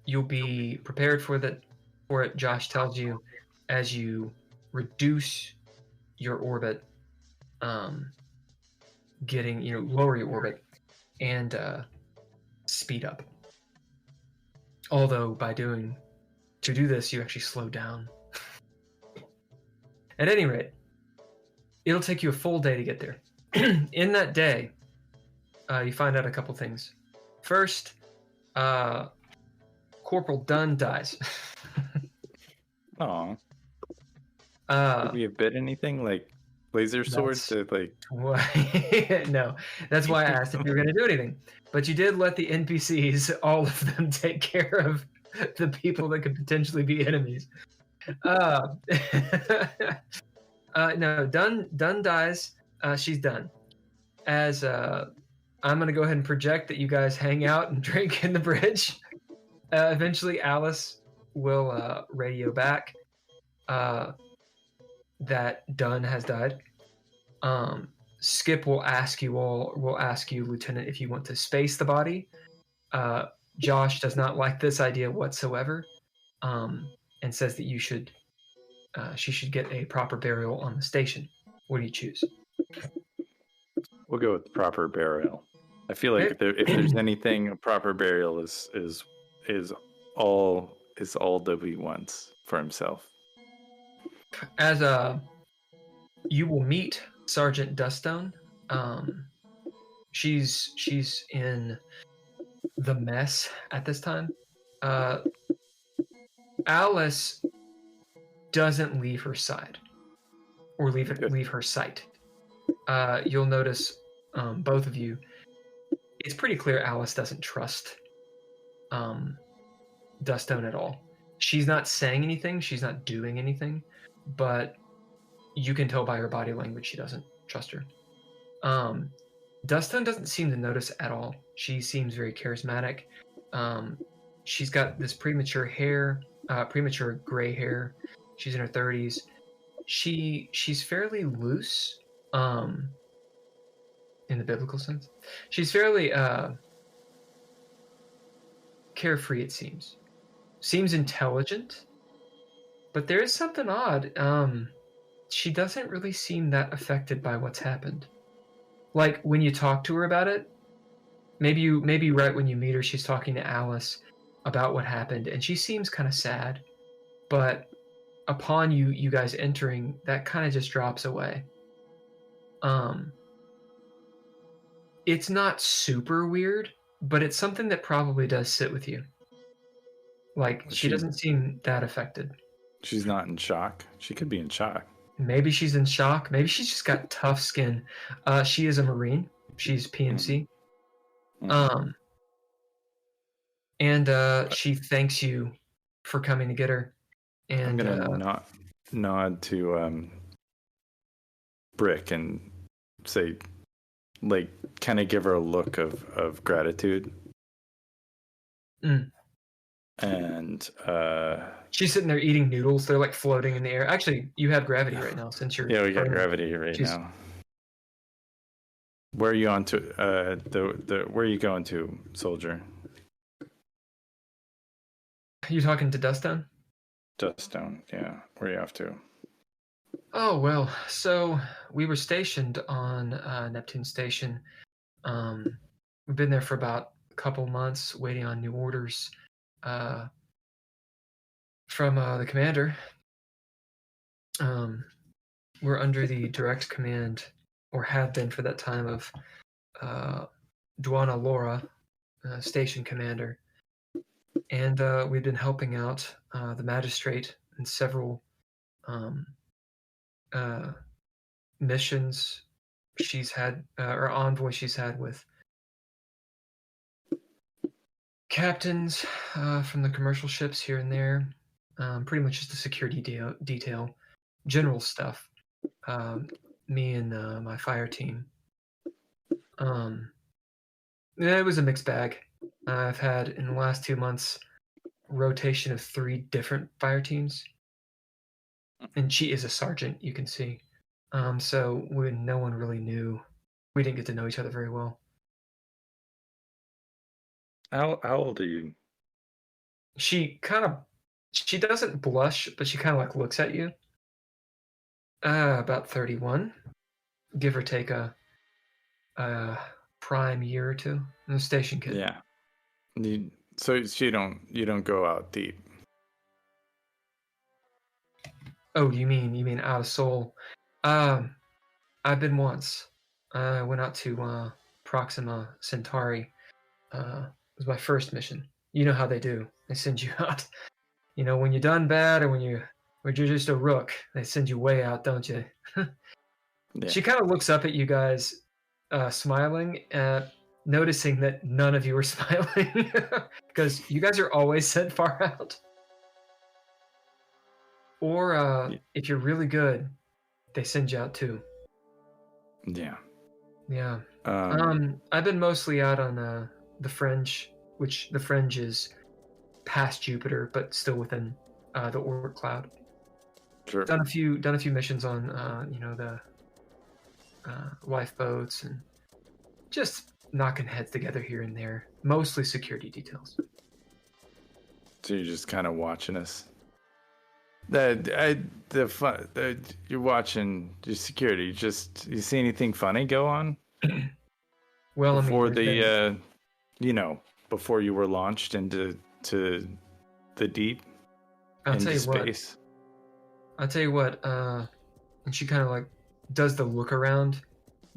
You'll be prepared for it. Josh tells you as you reduce your orbit, lower your orbit and speed up. Although to do this, you actually slow down. At any rate, it'll take you a full day to get there. In that day, you find out a couple things. First, Corporal Dunn dies. Aw. Did we have bit anything like laser swords to like? No, that's why I asked if you were going to do anything. But you did let the NPCs, all of them, take care of the people that could potentially be enemies. No, Dunn dies. She's done. As I'm going to go ahead and project that you guys hang out and drink in the bridge. Eventually, Alice will radio back that Dunn has died. Skip will ask you, Lieutenant, if you want to space the body. Josh does not like this idea whatsoever, and says that she should get a proper burial on the station. What do you choose? We'll go with proper burial. I feel like if there's anything, a proper burial is all Dobby wants for himself. As you will meet Sergeant Duststone. She's in the mess at this time. Alice doesn't leave her side or leave her sight. You'll notice, both of you, it's pretty clear Alice doesn't trust Duststone at all. She's not saying anything, she's not doing anything, but you can tell by her body language she doesn't trust her. Duststone doesn't seem to notice at all. She seems very charismatic. She's got this premature gray hair. She's in her 30s. She's fairly loose, in the biblical sense. She's fairly carefree, it seems. Seems intelligent, but there is something odd. She doesn't really seem that affected by what's happened. Like when you talk to her about it, maybe right when you meet her, she's talking to Alice about what happened, and she seems kind of sad. But upon you guys entering, that kind of just drops away. It's not super weird, but it's something that probably does sit with you. Like, she doesn't seem that affected. She's not in shock. She could be in shock. Maybe she's in shock. Maybe she's just got tough skin. She is a Marine. She's PMC. And she thanks you for coming to get her. And I'm gonna nod to Brick and say, like, kind of give her a look of gratitude. Mm. And She's sitting there eating noodles. They're like floating in the air. Actually, you have gravity right now since you're. yeah, we got prone. gravity right now. Where are you on to? Where are you going to, soldier? You talking to Dustdown? Dustdown. Yeah. Where are you off to? Oh well, so we were stationed on Neptune Station. We've been there for about a couple months, waiting on new orders from the commander. We're under the direct command, or have been for that time, of Duana Laura, station commander, and we've been helping out the magistrate in several missions she's had, or envoy she's had with captains from the commercial ships here and there. Pretty much just a security detail, general stuff. Me and my fire team. Yeah, it was a mixed bag. I've had, in the last 2 months, rotation of 3 different fire teams, and she is a sergeant, you can see. So when no one really knew, we didn't get to know each other very well. How old are you? She doesn't blush, but she kind of like looks at you. About 31, give or take a prime year or two. I'm a station kid. Yeah. So you don't go out deep. Oh, you mean out of Seoul? I've been once. I went out to Proxima Centauri. It was my first mission. You know how they do. They send you out. You know, when you're done bad, or when you're just a rook, they send you way out, don't you? Yeah. She kind of looks up at you guys, smiling, noticing that none of you are smiling, because you guys are always sent far out. Or if you're really good, they send you out too. Yeah. Yeah. I've been mostly out on the Fringe, which the Fringe is past Jupiter, but still within the Oort cloud. Sure. Done a few missions on the lifeboats, and just knocking heads together here and there. Mostly security details. So you're just kind of watching us. You're watching your security. You see anything funny go on? Well, before been... before you were launched into the deep, into space. I'll tell you what. And she kind of like does the look around,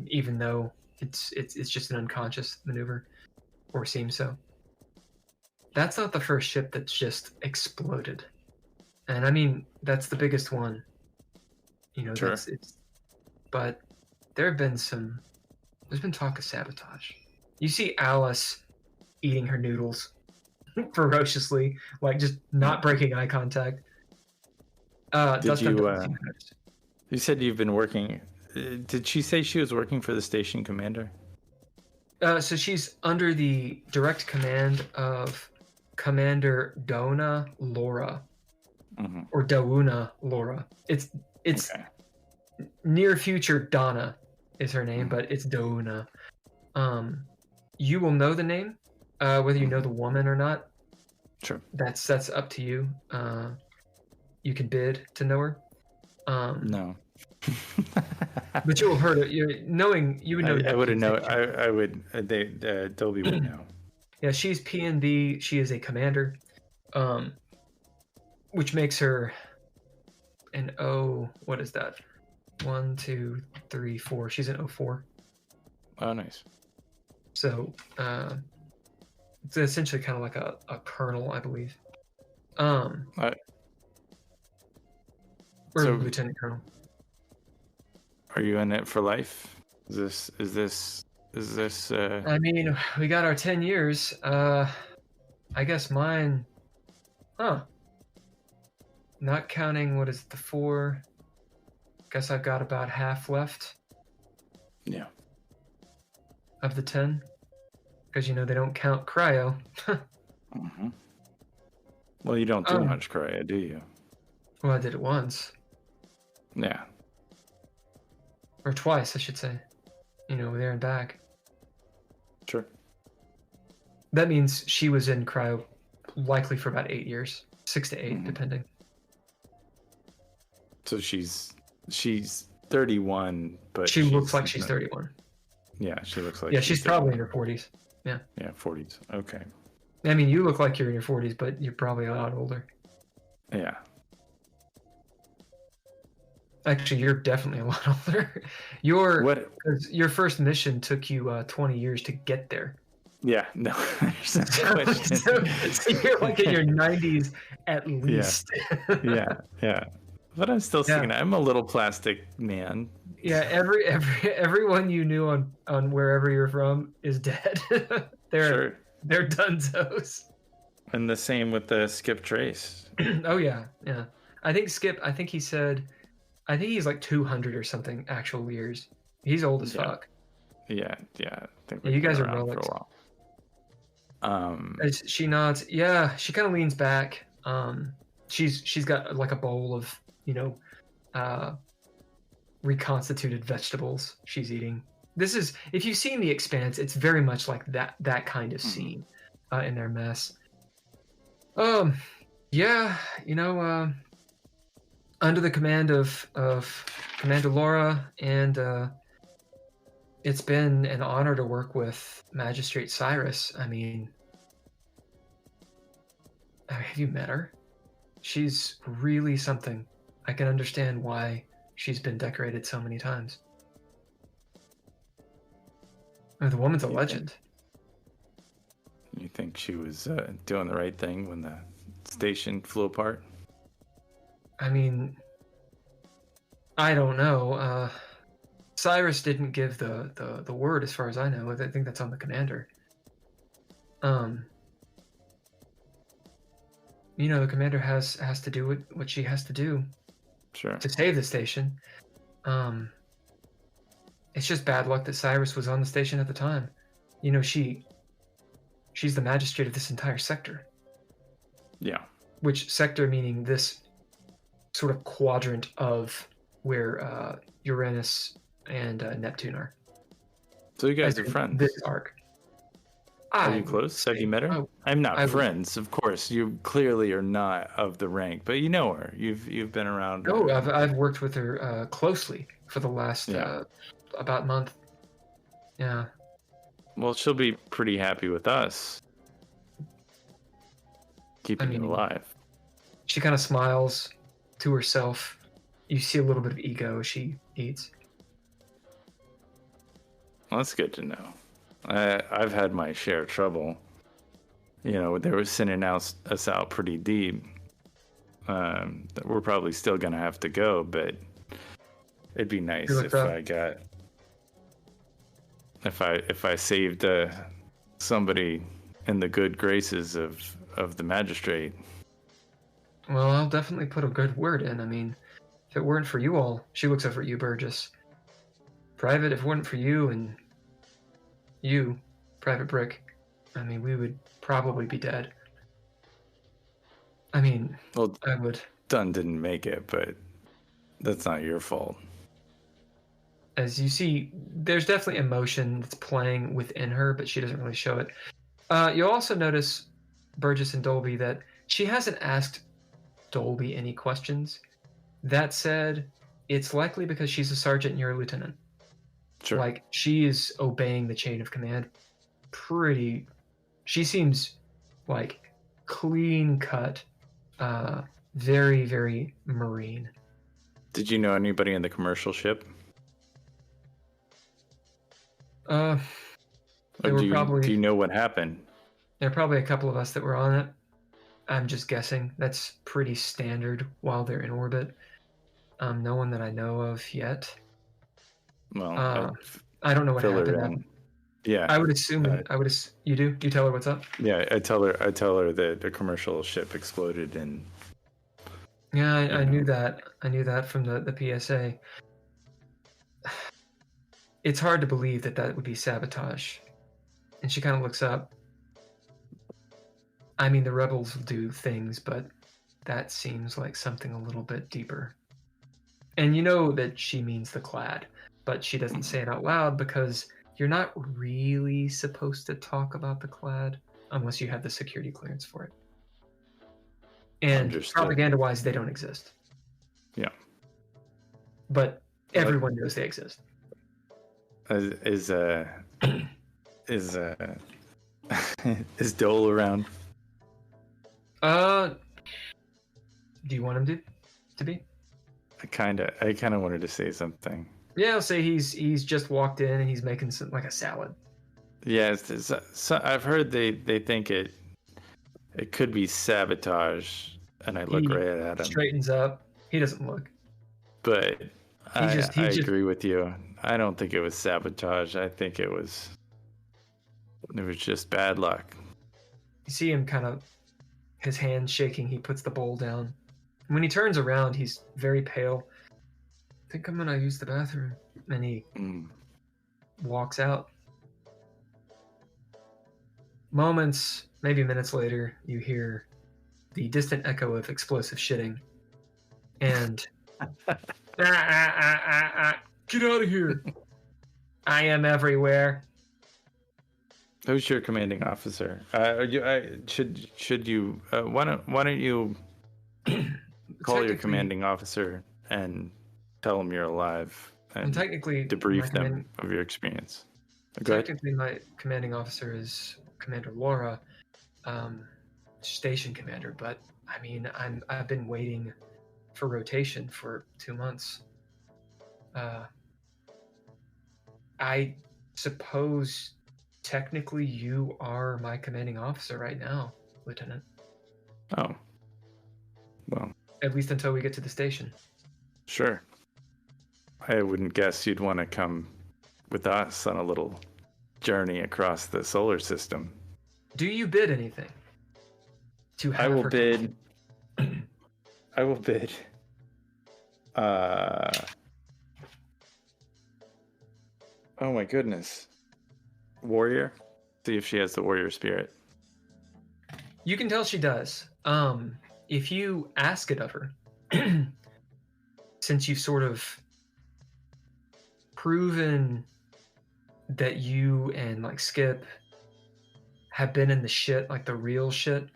even though it's just an unconscious maneuver, or seems so. That's not the first ship that's just exploded. And I mean, that's the biggest one. Sure. But there's been talk of sabotage. You see Alice eating her noodles ferociously, like just not breaking eye contact. You said you've been working. Did she say she was working for the station commander? So she's under the direct command of Commander Dona Laura. Mm-hmm. Or Dauna Laura. It's okay. Near future Donna is her name, but it's Dauna. You will know the name, whether you know the woman or not. Sure. That's up to you. You can bid to know her. No. But you will heard it. You would know. I wouldn't know. I would. Dolby would know. Yeah, she's PNB. She is a commander. Which makes her an O. What is that? 1, 2, 3, 4. She's an 04. Oh, nice. So it's essentially kind of like a colonel, I believe. Or lieutenant colonel. Are you in it for life? Is this? I mean, we got our 10 years. I guess mine. Huh. Not counting, what is it, the 4? Guess I've got about half left. Yeah. Of the 10. Because, they don't count cryo. Mm-hmm. Well, you don't do much cryo, do you? Well, I did it once. Yeah. Or twice, I should say. There and back. Sure. That means she was in cryo likely for about 8 years. 6 to 8, depending. So she's 31, but she looks like she's 31. Yeah, she looks like she's probably in her 40s. Yeah. Yeah, 40s. Okay. I mean, you look like you're in your 40s, but you're probably a lot older. Yeah. Actually, you're definitely a lot older. Your first mission took you 20 years to get there. Yeah, no, there's no question. So you're like in your 90s at least. Yeah. But I'm still seeing. I'm a little plastic man. Yeah, everyone you knew on wherever you're from is dead. They're dunzos. And the same with the Skip Trace. Oh yeah. I think Skip. I think he's like 200 or something actual years. He's old as fuck. Yeah. I think you guys are relics. For a while. As she nods, she kind of leans back. She's got like a bowl of reconstituted vegetables she's eating. This is, if you've seen The Expanse, it's very much like that kind of scene in their mess. Under the command of Commander Laura, and it's been an honor to work with Magistrate Cyrus. I mean, have you met her? She's really something. I can understand why she's been decorated so many times. The woman's a legend. You think she was doing the right thing when the station flew apart? I mean, I don't know. Cyrus didn't give the word, as far as I know. I think that's on the commander. The commander has to do what she has to do. Sure. To save the station. It's just bad luck that Cyrus was on the station at the time. She's the magistrate of this entire sector. Yeah. Which sector meaning this sort of quadrant of where Uranus and Neptune are. So you guys are friends. This arc. Are you close? Have you met her? I'm not friends, of course. You clearly are not of the rank, but you know her. You've been around. Oh, I've worked with her closely for the last about month. Yeah. Well, she'll be pretty happy with us keeping you alive. She kind of smiles to herself. You see a little bit of ego as she eats. Well, that's good to know. I've had my share of trouble. They were sending us out pretty deep. We're probably still gonna have to go, but it'd be nice if I saved somebody in the good graces of the magistrate. Well, I'll definitely put a good word in. I mean, if it weren't for you all, she looks over at you, Burgess. Private, if it weren't for you and you, Private Brick, I mean, we would probably be dead. I mean, well, I would. Dunn didn't make it, but that's not your fault. As you see, there's definitely emotion that's playing within her, but she doesn't really show it. You'll also notice, Burgess and Dolby, that she hasn't asked Dolby any questions. That said, it's likely because she's a sergeant and you're a lieutenant. Sure. Like, she is obeying the chain of command she seems like clean cut, very, very marine. Did you know anybody in the commercial ship? Do you know what happened? There are probably a couple of us that were on it. I'm just guessing. That's pretty standard while they're in orbit. No one that I know of yet. Well, I don't know what happened. Yeah, I would assume. You do? You tell her what's up? Yeah, I tell her that the commercial ship exploded and. Yeah, I knew that. I knew that from the PSA. It's hard to believe that would be sabotage. And she kind of looks up. I mean, the rebels do things, but that seems like something a little bit deeper. And you know that she means the clad, but she doesn't say it out loud because you're not really supposed to talk about the clad unless you have the security clearance for it. And Understood. propaganda-wise, they don't exist. Yeah. But everyone knows they exist. Is Dole around? Do you want him to be? I kind of wanted to say something. Yeah, I'll say he's just walked in and he's making some, like a salad. Yeah, I've heard they think it could be sabotage, and I look right at him. Straightens up. He doesn't look. But I just agree with you. I don't think it was sabotage. I think it was just bad luck. You see him kind of, his hands shaking. He puts the bowl down. When he turns around, he's very pale. I think I'm gonna use the bathroom. And he walks out. Moments, maybe minutes later, you hear the distant echo of explosive shitting. And get out of here. I am everywhere. Who's your commanding officer? Should you? Why don't you call your commanding officer and tell him you're alive and technically debrief them of your experience? Go ahead. Technically, my commanding officer is Commander Laura, station commander. But I mean, I've been waiting for rotation for 2 months. I suppose technically you are my commanding officer right now, Lieutenant. Oh. Well. At least until we get to the station. Sure. I wouldn't guess you'd want to come with us on a little journey across the solar system. Do you bid anything? I will bid. Oh my goodness. Warrior? See if she has the warrior spirit. You can tell she does. If you ask it of her, since you've sort of proven that you and like Skip have been in the shit, like the real shit,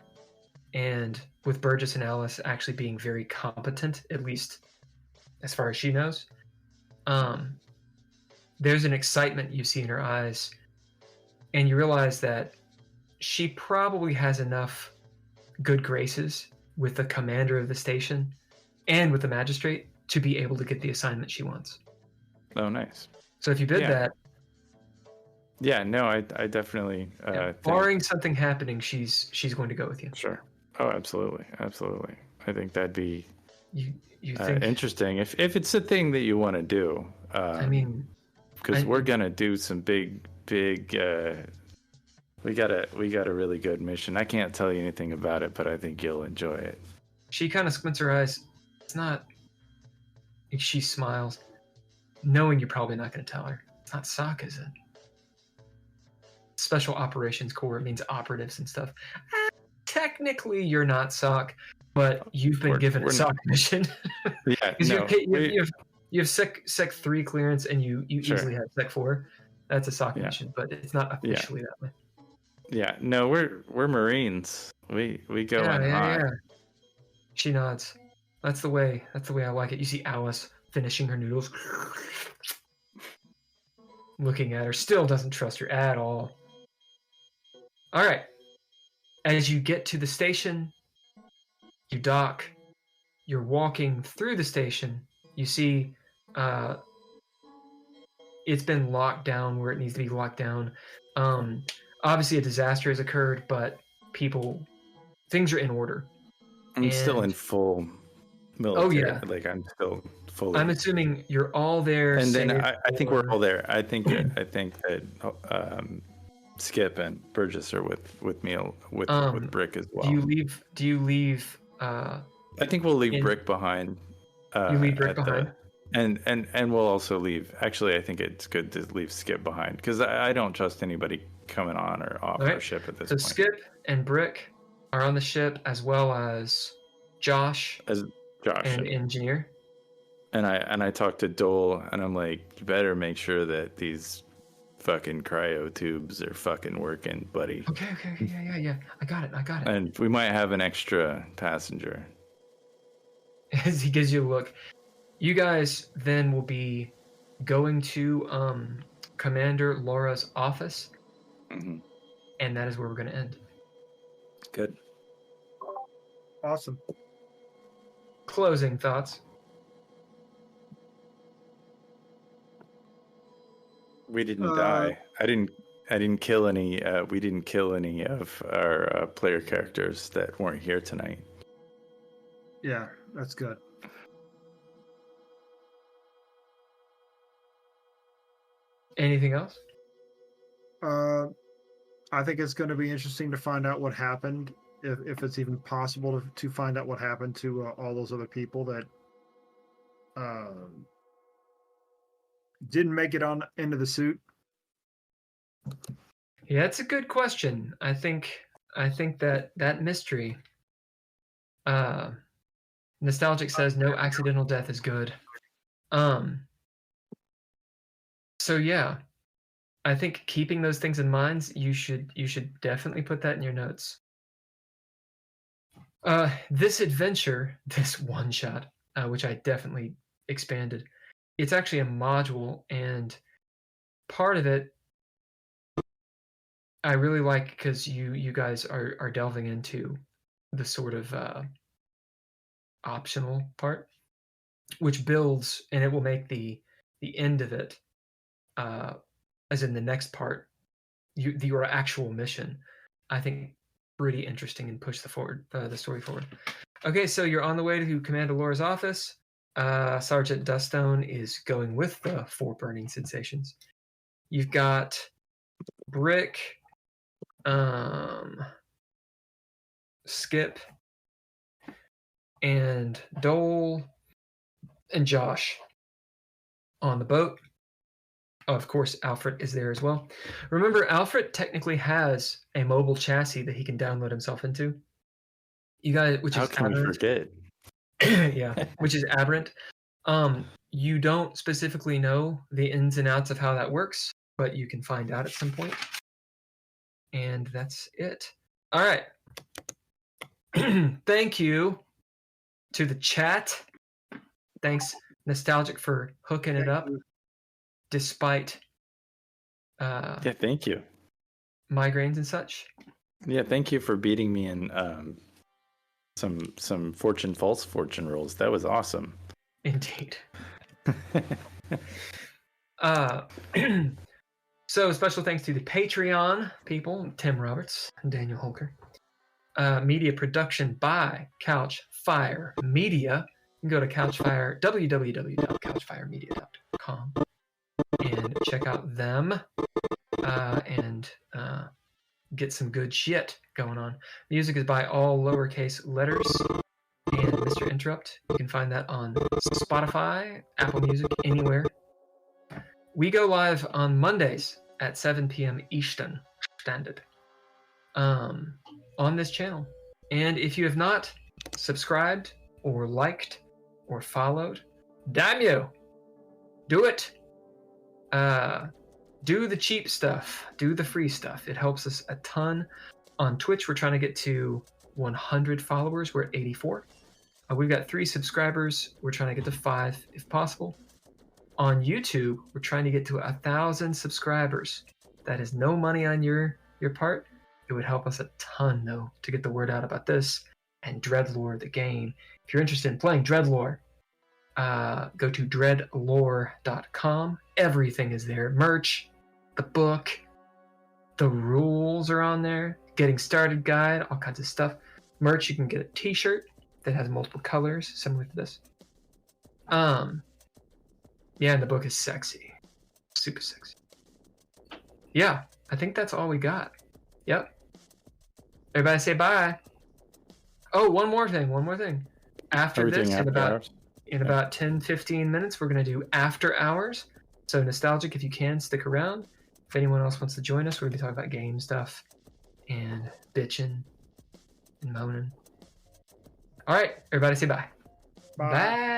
and with Burgess and Alice actually being very competent, at least as far as she knows, there's an excitement you see in her eyes, and you realize that she probably has enough good graces with the commander of the station and with the magistrate to be able to get the assignment she wants. Oh, nice. So if you bid that... Yeah, no, I definitely... barring something happening, she's going to go with you. Sure. Oh, absolutely. Absolutely. I think that'd be you think... interesting. If it's a thing that you want to do. I mean... Because we're going to do some big... We got a really good mission. I can't tell you anything about it, but I think you'll enjoy it. She kind of squints her eyes. It's not... She smiles, knowing you're probably not going to tell her. It's not SOC, is it? Special Operations Corps. It means operatives and stuff. Technically, you're not SOC, but you've been given a SOC mission. Yeah, no. You have Sec 3 clearance, and you easily have Sec 4. That's a SOC mission, but it's not officially that way. Yeah, no, we're Marines. We go on high. Yeah. She nods. That's the way I like it. You see Alice finishing her noodles, looking at her, still doesn't trust her at all. All right. As you get to the station, you dock. You're walking through the station. You see it's been locked down where it needs to be locked down. Obviously, a disaster has occurred, but things are in order. I'm still in full military. Oh, yeah. Like, I'm still fully... I'm assuming you're all there. And then I think we're all there. I think that Skip and Burgess are with me, with Brick as well. Do you leave... I think we'll leave Brick behind. You leave Brick behind? And we'll also leave... Actually, I think it's good to leave Skip behind, because I don't trust anybody coming on or off our ship at this point. So Skip and Brick, are on the ship, as well as Josh As Josh. and Engineer. And I talked to Dole, and I'm like, you better make sure that these fucking cryo tubes are fucking working, buddy. Okay, yeah. I got it. And we might have an extra passenger. As he gives you a look, you guys then will be going to Commander Laura's office, Mm-hmm. and that is where we're going to end. Good. Awesome. Closing thoughts. We didn't die. I didn't kill any. We didn't kill any of our player characters that weren't here tonight. Yeah, that's good. Anything else? I think it's going to be interesting to find out what happened, if it's even possible to find out what happened to all those other people that didn't make it on into the suit. Yeah, it's a good question. I think that mystery. Nostalgic says no accidental death is good. So yeah, I think keeping those things in mind, you should definitely put that in your notes. This adventure, this one shot, which I definitely expanded, it's actually a module, and part of it I really like because you guys are delving into the sort of optional part, which builds, and it will make the end of it, as in the next part, your actual mission, I think, pretty interesting and push the story forward. Okay, so you're on the way to Commander Laura's office. Sergeant Duststone is going with the 4 burning sensations. You've got Brick, Skip, and Dole, and Josh on the boat. Of course, Alfred is there as well. Remember, Alfred technically has a mobile chassis that he can download himself into. You guys, which How is can we aberrant. forget? Yeah, which is aberrant. You don't specifically know the ins and outs of how that works, but you can find out at some point. And that's it. All right. Thank you to the chat. Thanks, Nostalgic, for hooking it up. Despite Yeah, thank you. migraines and such. Yeah, thank you for beating me in some false fortune rolls. That was awesome. Indeed. So special thanks to the Patreon people, Tim Roberts and Daniel Holker. Media production by Couchfire Media. You can go to www.couchfiremedia.com and check out them and get some good shit going on. Music is by all lowercase letters and Mr. Interrupt. You can find that on Spotify, Apple Music, anywhere. We go live on Mondays at 7 p.m. Eastern Standard on this channel. And if you have not subscribed or liked or followed, damn you, do it. Do the cheap stuff. Do the free stuff. It helps us a ton. On Twitch, we're trying to get to 100 followers. We're at 84. We've got 3 subscribers. We're trying to get to 5 if possible. On YouTube, we're trying to get to 1,000 subscribers. That is no money on your part. It would help us a ton, though, to get the word out about this and DreadLore, the game. If you're interested in playing DreadLore, go to DreadLore.com. Everything is there. Merch, the book, the rules are on there. Getting started guide, all kinds of stuff. Merch, you can get a t-shirt that has multiple colors, similar to this. Yeah, and the book is sexy. Super sexy. Yeah, I think that's all we got. Yep. Everybody say bye. Oh, one more thing. After Everything this, after in about 10-15 minutes, we're going to do after hours. So Nostalgic, if you can, stick around. If anyone else wants to join us, we're going to be talking about game stuff and bitching and moaning. All right, everybody say bye. Bye. Bye.